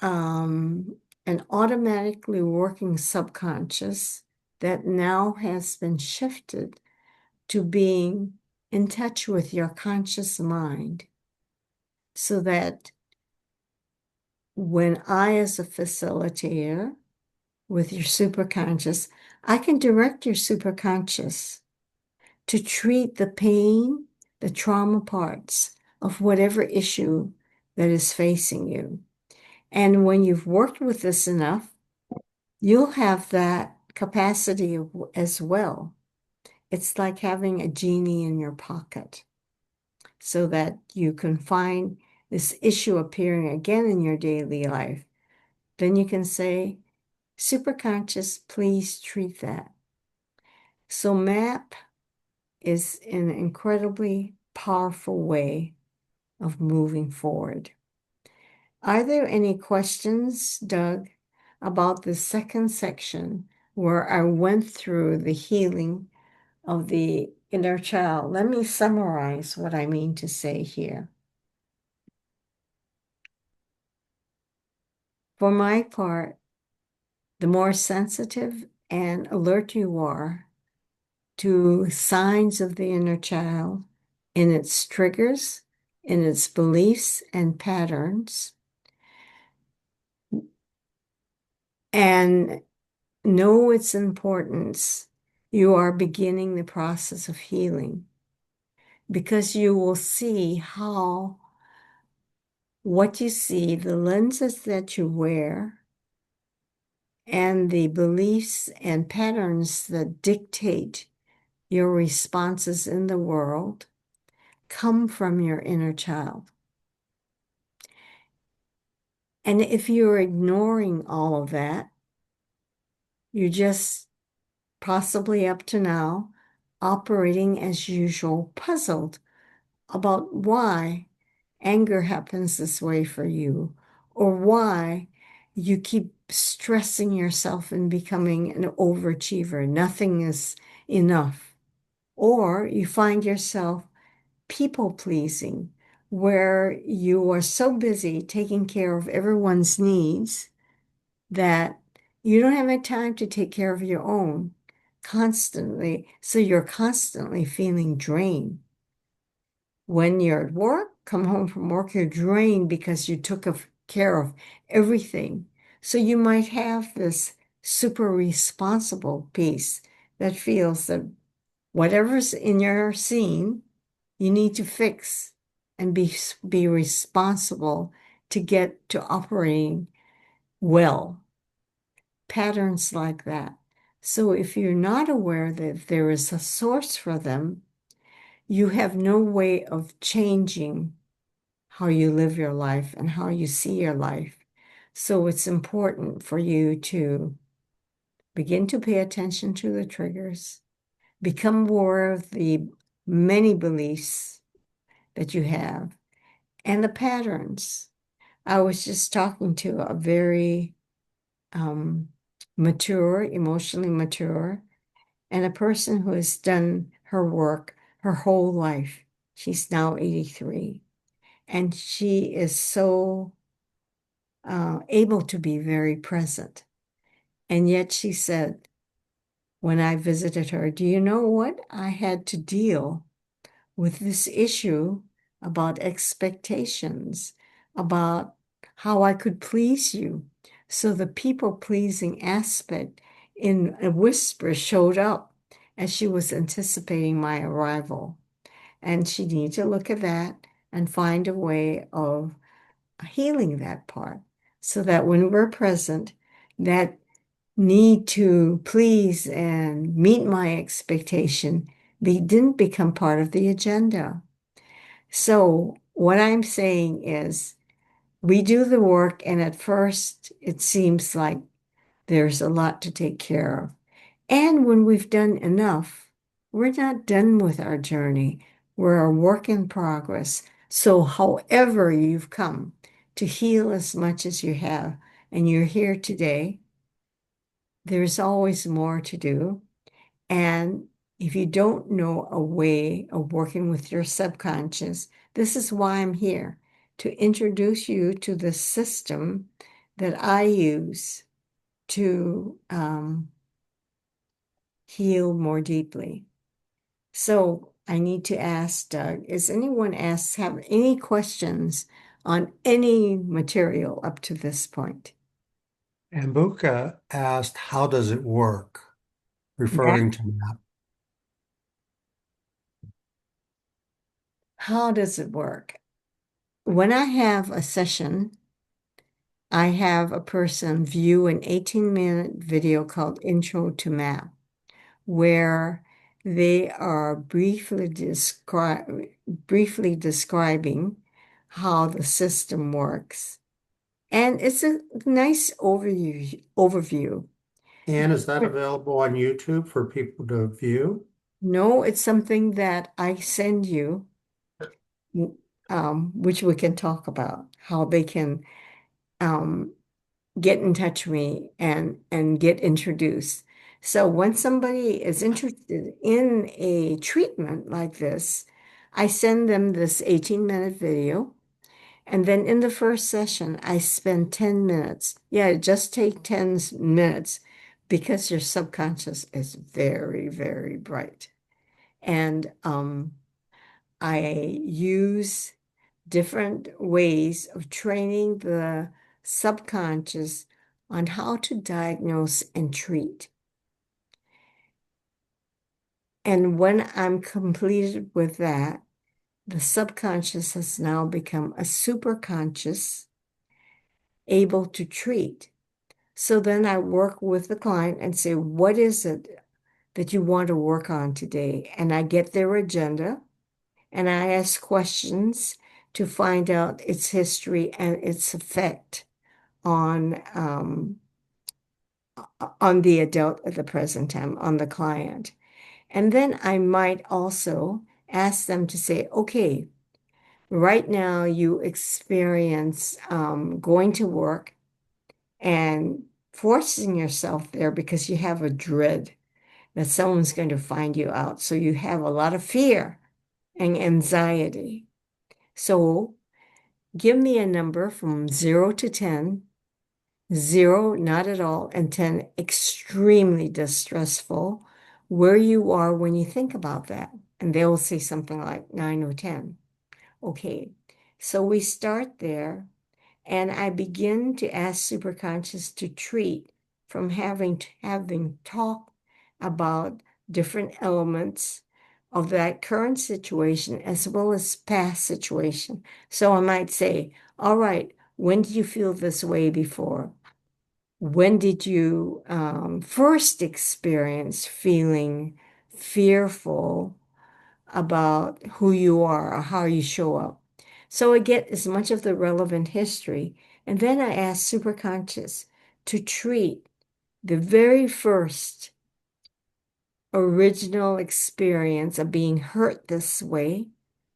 an automatically working subconscious that now has been shifted to being in touch with your conscious mind so that when I, as a facilitator with your superconscious, I can direct your superconscious to treat the pain, the trauma parts of whatever issue that is facing you. And when you've worked with this enough, you'll have that capacity as well. It's like having a genie in your pocket so that you can find this issue appearing again in your daily life. Then you can say, superconscious, please treat that. So MAP is an incredibly powerful way of moving forward. Are there any questions, Doug, about the second section where I went through the healing of the inner child? Let me summarize what I mean to say here. For my part, the more sensitive and alert you are to signs of the inner child in its triggers, in its beliefs and patterns, and know its importance, you are beginning the process of healing because you will see how what you see, the lenses that you wear, and the beliefs and patterns that dictate Your responses in the world come from your inner child. And if you're ignoring all of that, you're just possibly up to now operating as usual, puzzled about why anger happens this way for you, or why you keep stressing yourself and becoming an overachiever. Nothing is enough. Or you find yourself people pleasing, where you are so busy taking care of everyone's needs that you don't have any time to take care of your own constantly. So you're constantly feeling drained. When you're at work, come home from work, you're drained because you took care of everything. So you might have this super responsible piece that feels that whatever's in your scene, you need to fix and be responsible to get to operating well. Patterns like that. So if you're not aware that there is a source for them, you have no way of changing how you live your life and how you see your life. So it's important for you to begin to pay attention to the triggers, become aware of the many beliefs that you have and the patterns. I was just talking to a very um, mature, emotionally mature, and a person who has done her work her whole life. She's now 83, and she is so able to be very present. And yet she said, when I visited her, do you know what? I had to deal with this issue about expectations, about how I could please you. So the people pleasing aspect in a whisper showed up as she was anticipating my arrival. And she needed to look at that and find a way of healing that part so that when we're present, that need to please and meet my expectation didn't become part of the agenda. So, what I'm saying is, we do the work, and at first it seems like there's a lot to take care of. And when we've done enough, we're not done with our journey. We're a work in progress. So, however you've come to heal as much as you have, and you're here today, there's always more to do. And if you don't know a way of working with your subconscious, this is why I'm here to introduce you to the system that I use to heal more deeply. So I need to ask Doug, is anyone have any questions on any material up to this point? Ambuka asked, how does it work? That, Referring to that. how does it work? When I have a session, I have a person view an 18-minute video called Intro to Map, where they are briefly describing how the system works. And it's a nice overview. And is that available on YouTube for people to view? No, it's something that I send you, which we can talk about, how they can um, get in touch with me and get introduced. So when somebody is interested in a treatment like this, I send them this 18-minute video. And then in the first session, I spend 10 minutes. Yeah, just take 10 minutes because your subconscious is very, very bright. And I use different ways of training the subconscious on how to diagnose and treat. And when I'm completed with that, the subconscious has now become a superconscious, able to treat. So then I work with the client and say, what is it that you want to work on today? And I get their agenda and I ask questions to find out its history and its effect on the adult at the present time, on the client. And then I might also ask them to say, okay, right now you experience going to work and forcing yourself there because you have a dread that someone's going to find you out. So you have a lot of fear and anxiety. So give me a number from 0 to 10. 0, not at all, and 10, extremely distressful, where you are when you think about that. And they will say something like 9 or 10. Okay, so we start there, and I begin to ask superconscious to treat from having talked about different elements of that current situation as well as past situation. So I might say, all right, when did you feel this way before? When did you first experience feeling fearful about who you are or how you show up? So I get as much of the relevant history. And then I ask superconscious to treat the very first original experience of being hurt this way,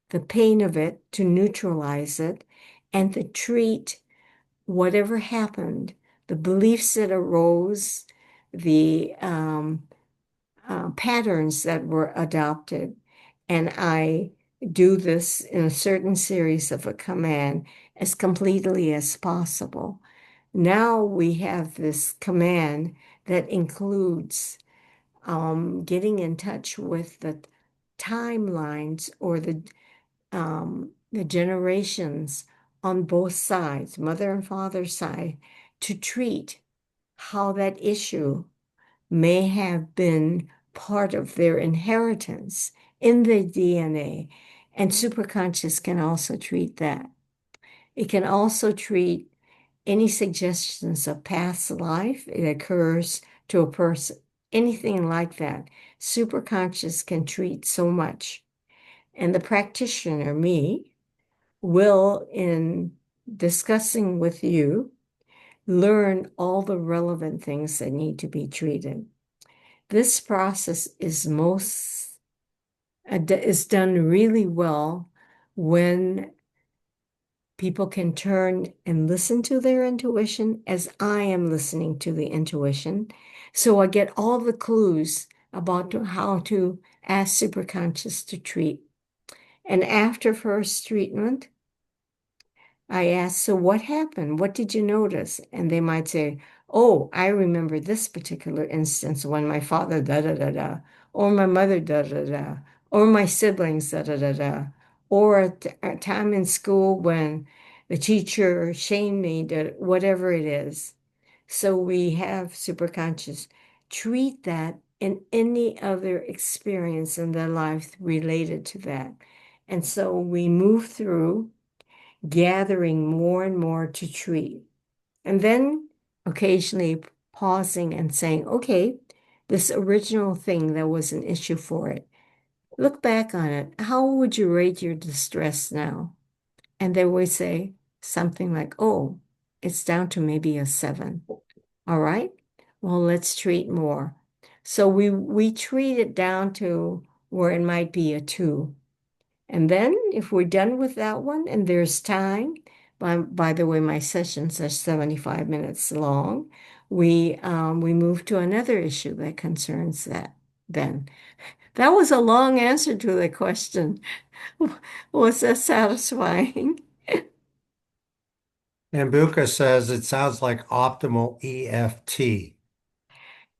the pain of it, to neutralize it, and to treat whatever happened, the beliefs that arose, the patterns that were adopted. And I do this in a certain series of a command as completely as possible. Now we have this command that includes getting in touch with the timelines or the generations on both sides, mother and father side, to treat how that issue may have been part of their inheritance in the DNA. And superconscious can also treat that. It can also treat any suggestions of past life. It occurs to a person, anything like that. Superconscious can treat so much. And the practitioner, me, will, in discussing with you, learn all the relevant things that need to be treated. This process is done really well when people can turn and listen to their intuition as I am listening to the intuition. So I get all the clues about how to ask superconscious to treat. And after first treatment, I ask, so what happened? What did you notice? And they might say, oh, I remember this particular instance when my father da da da da, or my mother da da da, or my siblings da da da da, or a time in school when the teacher shamed me, whatever it is. So we have superconscious treat that and any other experience in their life related to that. And so we move through gathering more and more to treat. And then occasionally pausing and saying, okay, this original thing that was an issue for it, look back on it. How would you rate your distress now? And they would say something like, oh, it's down to maybe a 7. All right. Well, let's treat more. So we treat it down to where it might be a 2. And then if we're done with that one and there's time, by the way, my sessions are 75 minutes long, we move to another issue that concerns that then. That was a long answer to the question. Was that satisfying? Ambuka says it sounds like optimal EFT.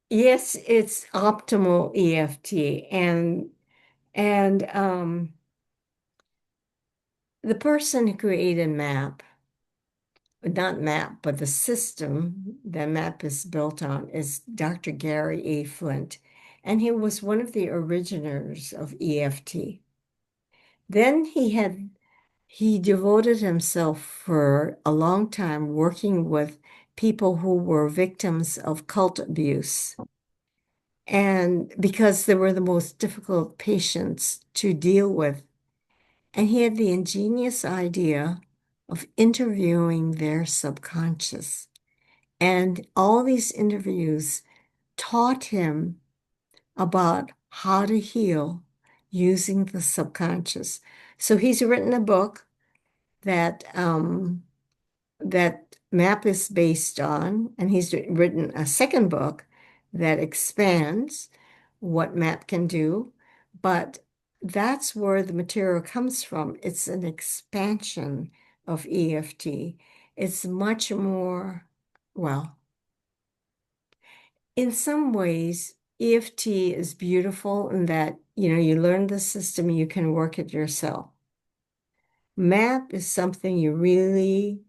Yes, it's optimal EFT. And the person who created MAP, not MAP, but the system that MAP is built on is Dr. Gary A. Flint, and he was one of the originators of EFT. Then he devoted himself for a long time working with people who were victims of cult abuse. And because they were the most difficult patients to deal with. And he had the ingenious idea of interviewing their subconscious. And all these interviews taught him about how to heal using the subconscious. So he's written a book that that map is based on, and he's written a second book that expands what map can do. But that's where the material comes from. It's an expansion of EFT. It's much more, well, in some ways, EFT is beautiful in that, you learn the system, you can work it yourself. MAP is something you really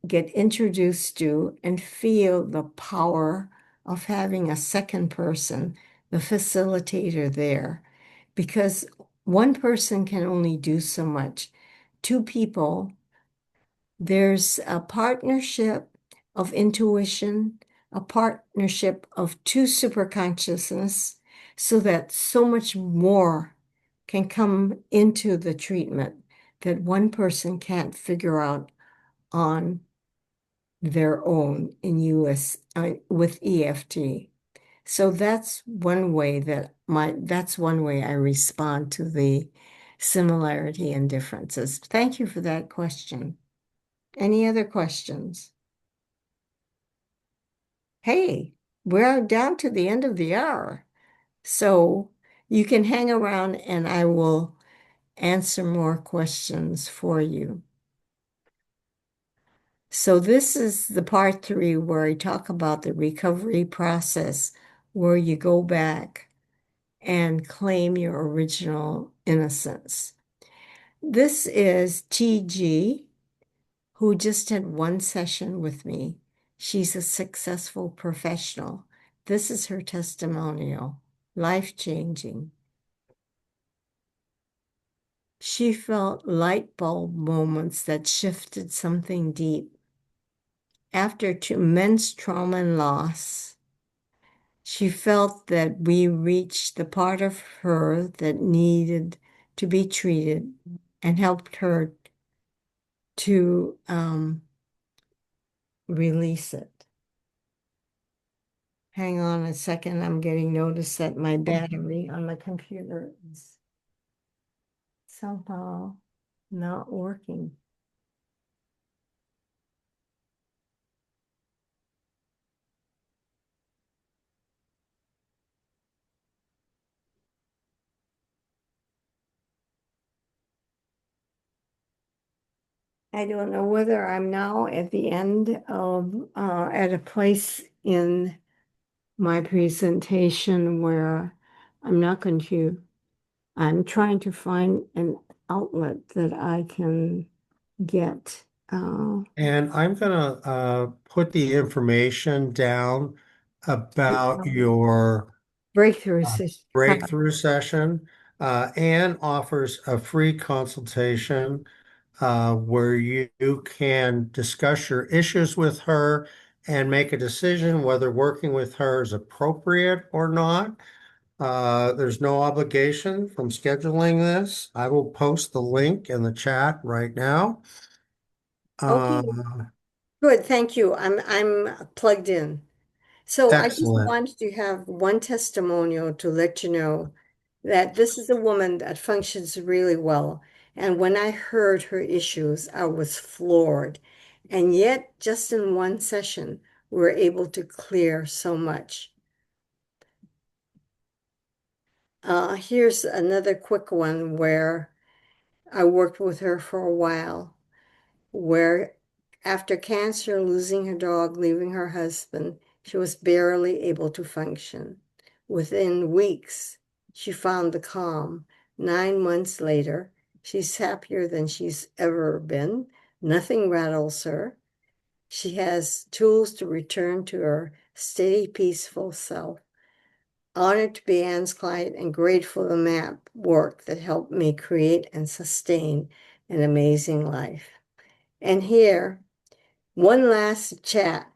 get introduced to and feel the power of having a second person, the facilitator there, because one person can only do so much. Two people, there's a partnership of intuition, a partnership of two superconsciousness, so that so much more can come into the treatment that one person can't figure out on their own in US with EFT. So that's one way I respond to the similarity and differences. Thank you for that question. Any other questions? Hey, we're down to the end of the hour. So you can hang around and I will answer more questions for you. So this is the part 3 where I talk about the recovery process, where you go back and claim your original innocence. This is TG, who just had one session with me. She's a successful professional. This is her testimonial, life-changing. She felt light bulb moments that shifted something deep. After immense trauma and loss, she felt that we reached the part of her that needed to be treated and helped her to release it. Hang on a second. I'm getting notice that my battery on the computer is somehow not working. I don't know whether I'm now at the end of, at a place in my presentation where I'm not going to, I'm trying to find an outlet that I can get. And I'm gonna put the information down about your Breakthrough uh, system. breakthrough session. Anne offers a free consultation where you can discuss your issues with her and make a decision whether working with her is appropriate or not. There's no obligation from scheduling this. I will post the link in the chat right now. Okay, Uh, good. Thank you. I'm plugged in. So I just Excellent. wanted to have one testimonial to let you know that this is a woman that functions really well. And when I heard her issues, I was floored. And yet, just in one session, we were able to clear so much. Here's another quick one where I worked with her for a while, where after cancer, losing her dog, leaving her husband, she was barely able to function. Within weeks, she found the calm. 9 months later, she's happier than she's ever been. Nothing rattles her. She has tools to return to her steady, peaceful self. Honored to be Anne's client and grateful for the map work that helped me create and sustain an amazing life. And here, one last chat.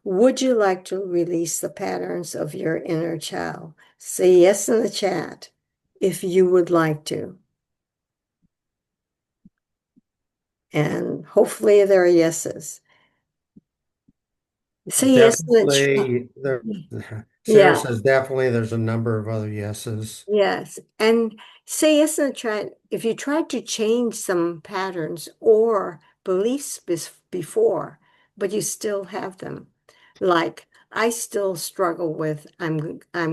Would you like to release the patterns of your inner child? Say yes in the chat if you would like to. And hopefully there are yeses. Say yes in the chat. Definitely, Sarah Yeah, says definitely there's a number of other yeses. yes. And say yes in the chat if you tried to change some patterns or beliefs before, but you still have them. Like, I still struggle with I'm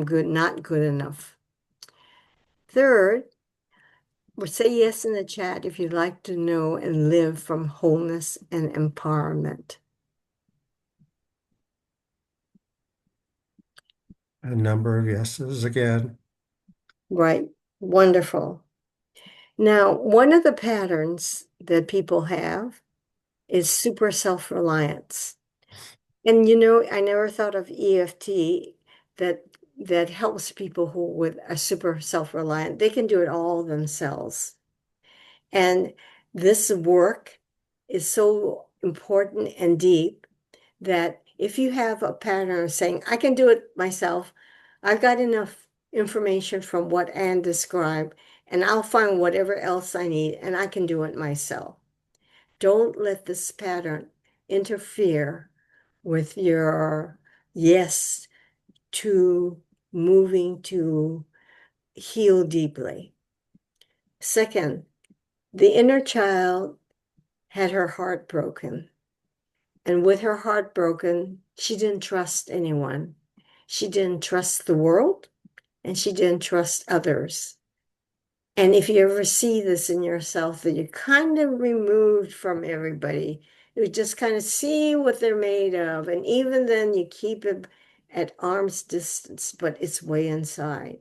good, not good enough. Third, or say yes in the chat if you'd like to know and live from wholeness and empowerment. A number of yeses again. Right. Wonderful. Now, one of the patterns that people have is super self-reliance. And I never thought of EFT that that helps people who with are super self-reliant. They can do it all themselves. And this work is so important and deep that if you have a pattern of saying, I can do it myself, I've got enough information from what Anne described, and I'll find whatever else I need, and I can do it myself. Don't let this pattern interfere with your yes to moving to heal deeply. Second, the inner child had her heart broken. And with her heart broken, she didn't trust anyone. She didn't trust the world and she didn't trust others. And if you ever see this in yourself, that you're kind of removed from everybody, you just kind of see what they're made of. And even then, you keep it at arm's distance, but it's way inside.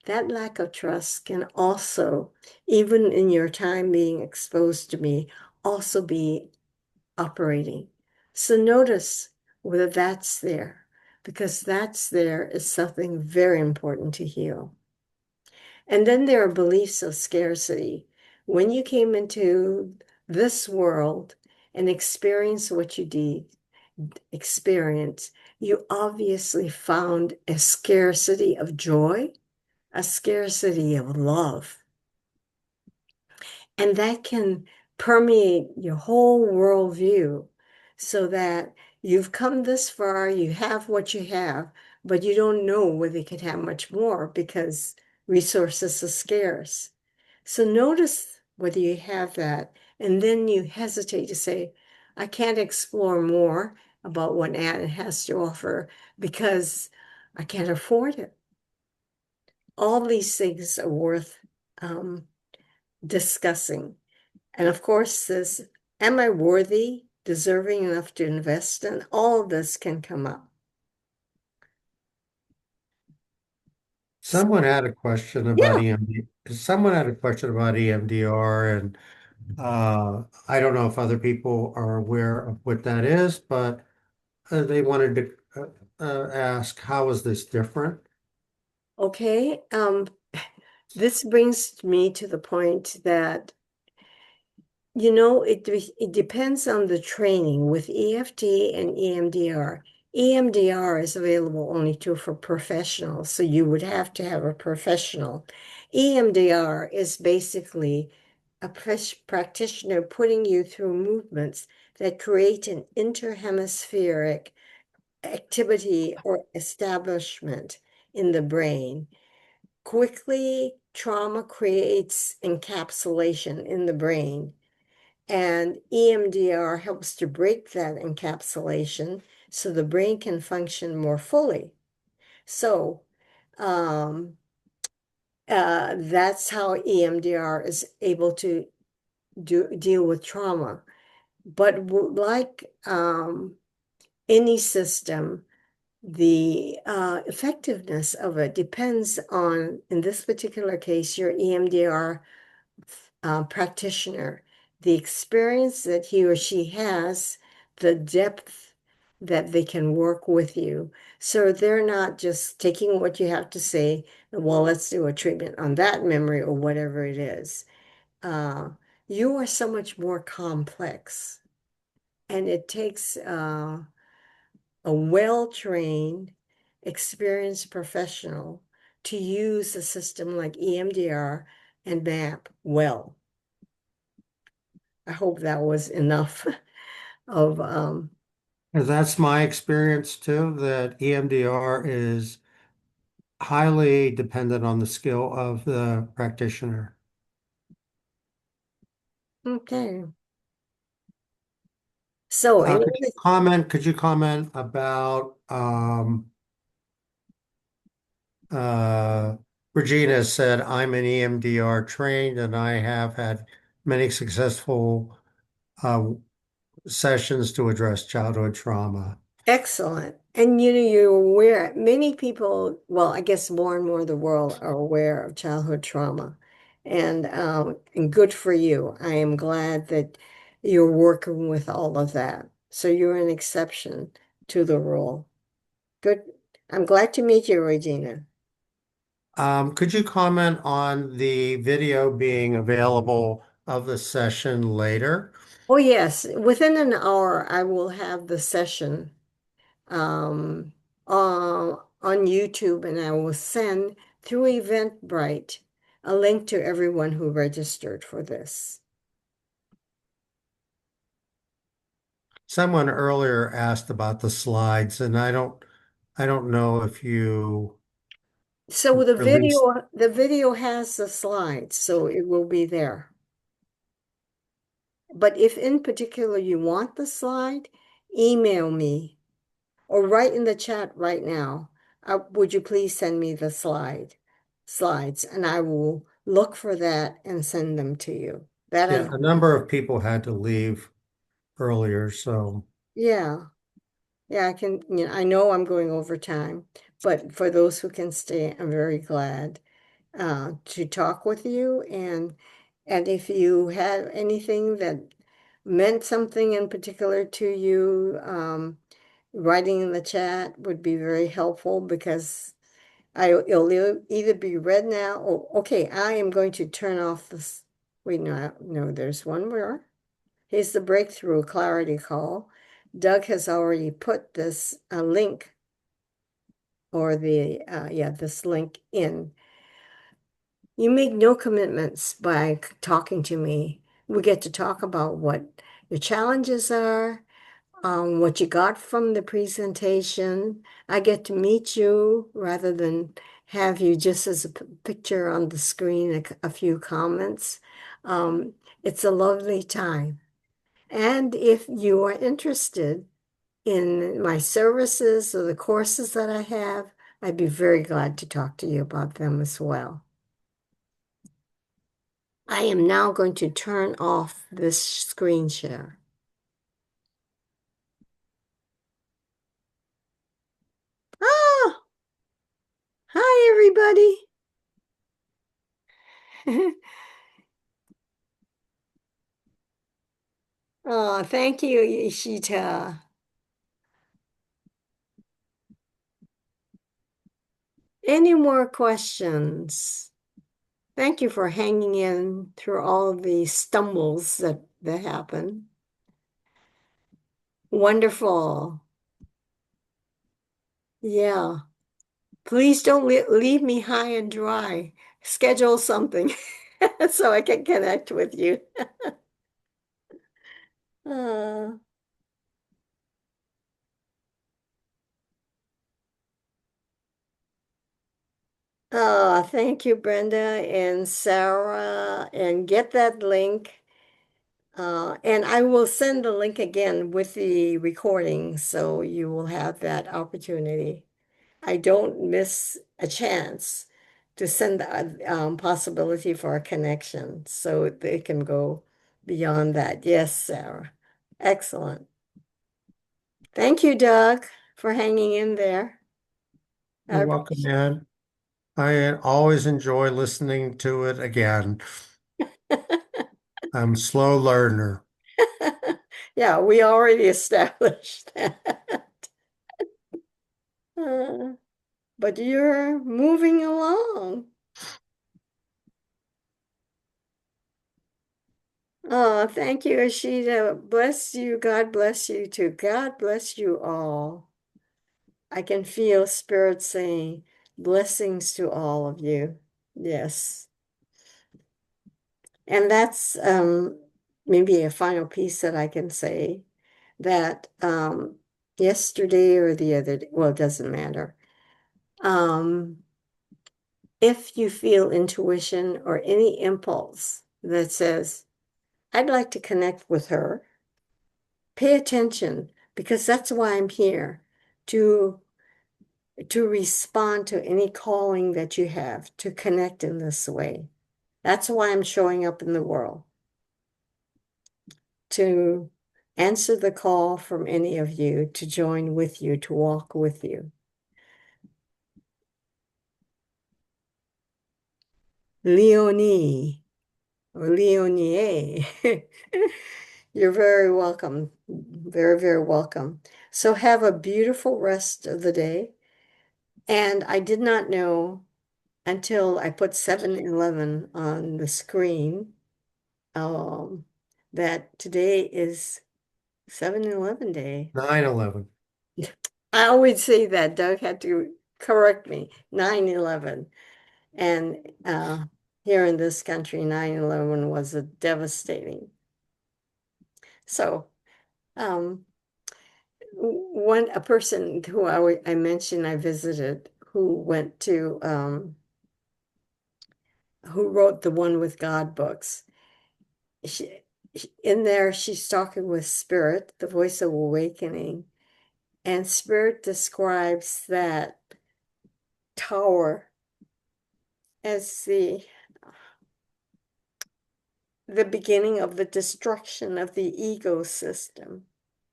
That lack of trust can also, even in your time being exposed to me, also be operating. So notice whether that's there, because that's there is something very important to heal. And then there are beliefs of scarcity. When you came into this world and experienced what you did experience, you obviously found a scarcity of joy, a scarcity of love. And that can permeate your whole worldview so that you've come this far, you have what you have, but you don't know whether you could have much more because resources are scarce. So notice whether you have that, and then you hesitate to say, I can't explore more about what Anna has to offer because I can't afford it. All these things are worth discussing. And of course, this, am I worthy, deserving enough to invest in? All of this can come up. Someone had a question about Yeah. EMD. Someone had a question about EMDR, and I don't know if other people are aware of what that is, but they wanted to ask, how is this different? Okay. This brings me to the point that it depends on the training with EFT and EMDR. EMDR is available only for professionals, so you would have to have a professional. EMDR is basically a practitioner putting you through movements that create an interhemispheric activity or establishment in the brain. Quickly, trauma creates encapsulation in the brain. And EMDR helps to break that encapsulation so the brain can function more fully. So um, that's how EMDR is able to deal with trauma. But like any system, the effectiveness of it depends on, in this particular case, your EMDR practitioner, the experience that he or she has, the depth that they can work with you. So they're not just taking what you have to say, well, let's do a treatment on that memory or whatever it is. Uh, you are so much more complex, and it takes a well-trained, experienced professional to use a system like EMDR and MAP well. I hope that was enough of And that's my experience too, that EMDR is highly dependent on the skill of the practitioner. okay. So in order, Could you comment about uh, Regina said, I'm an EMDR trained and I have had many successful uh, sessions to address childhood trauma. excellent. And you're aware, many people, well, I guess more and more of the world are aware of childhood trauma. And good for you. I am glad that you're working with all of that. So you're an exception to the rule. Good. I'm glad to meet you, Regina. Could you comment on the video being available of the session later? Oh, yes. Within an hour, I will have the session um, on YouTube, and I will send through Eventbrite a link to everyone who registered for this. Someone earlier asked about the slides, and I don't know if you So released. the video has the slides, so it will be there. But if in particular you want the slide, email me or write in the chat right now. Would you please send me the slides, and I will look for that and send them to you. That Yeah, I'm a number of people had to leave earlier, so Yeah. Yeah, I know I'm going over time, but for those who can stay, I'm very glad to talk with you. And if you have anything that meant something in particular to you, writing in the chat would be very helpful because it'll either be read now or, okay, I am going to turn off this. Wait, no, there's one more. Here's the breakthrough clarity call. Doug has already put this link or this link in. You make no commitments by talking to me. We get to talk about what your challenges are, what you got from the presentation. I get to meet you rather than have you just as a picture on the screen, a few comments. Um, it's a lovely time. And if you are interested in my services or the courses that I have, I'd be very glad to talk to you about them as well. I am now going to turn off this screen share. Ah, hi everybody. Oh, thank you, Ishita. Any more questions? Thank you for hanging in through all of the stumbles that happen. Wonderful. Yeah. Please don't leave me high and dry. Schedule something so I can connect with you. Uh, thank you, Brenda and Sarah, and get that link. And I will send the link again with the recording, so you will have that opportunity. I don't miss a chance to send the possibility for a connection, so they can go beyond that. Yes, Sarah. Excellent. Thank you, Doug, for hanging in there. I you're welcome, man. I always enjoy listening to it again. I'm a slow learner. Yeah, we already established that. Uh, but you're moving along. Oh, thank you, Ashita. Bless you. God bless you too. God bless you all. I can feel Spirit saying blessings to all of you. Yes. And that's maybe a final piece that I can say that yesterday or the other day, well, it doesn't matter. Um, if you feel intuition or any impulse that says, I'd like to connect with her, pay attention because that's why I'm here to respond to any calling that you have to connect in this way. That's why I'm showing up in the world to answer the call from any of you to join with you, to walk with you. Leonie or Leonie, you're very welcome. Very, very welcome. So have a beautiful rest of the day. And I did not know until I put 7-Eleven on the screen um, that today is 7-Eleven day. 9/11. I always say that. Doug had to correct me. 9/11. And here in this country, 9/11 was a devastating. So, um, a person who I mentioned I visited who went to who wrote the One with God books. In there, she's talking with Spirit, the voice of awakening, and Spirit describes that tower as the beginning of the destruction of the ecosystem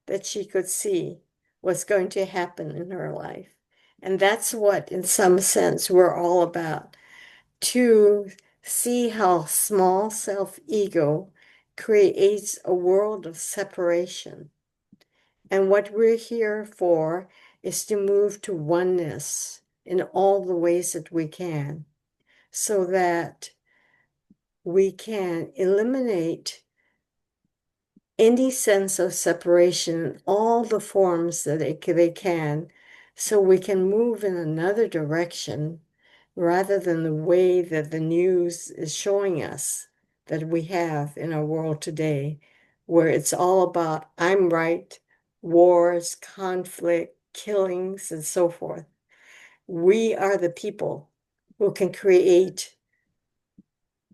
that she could see was going to happen in her life. And that's what, in some sense, we're all about, to see how small self-ego creates a world of separation. And what we're here for is to move to oneness in all the ways that we can, so that we can eliminate any sense of separation in all the forms that they can, so we can move in another direction rather than the way that the news is showing us that we have in our world today, where it's all about I'm right, wars, conflict, killings, and so forth. We are the people who can create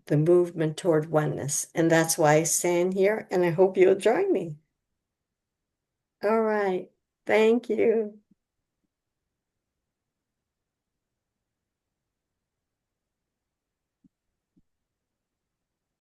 the movement toward oneness. And that's why I stand here, and I hope you'll join me. All right. Thank you.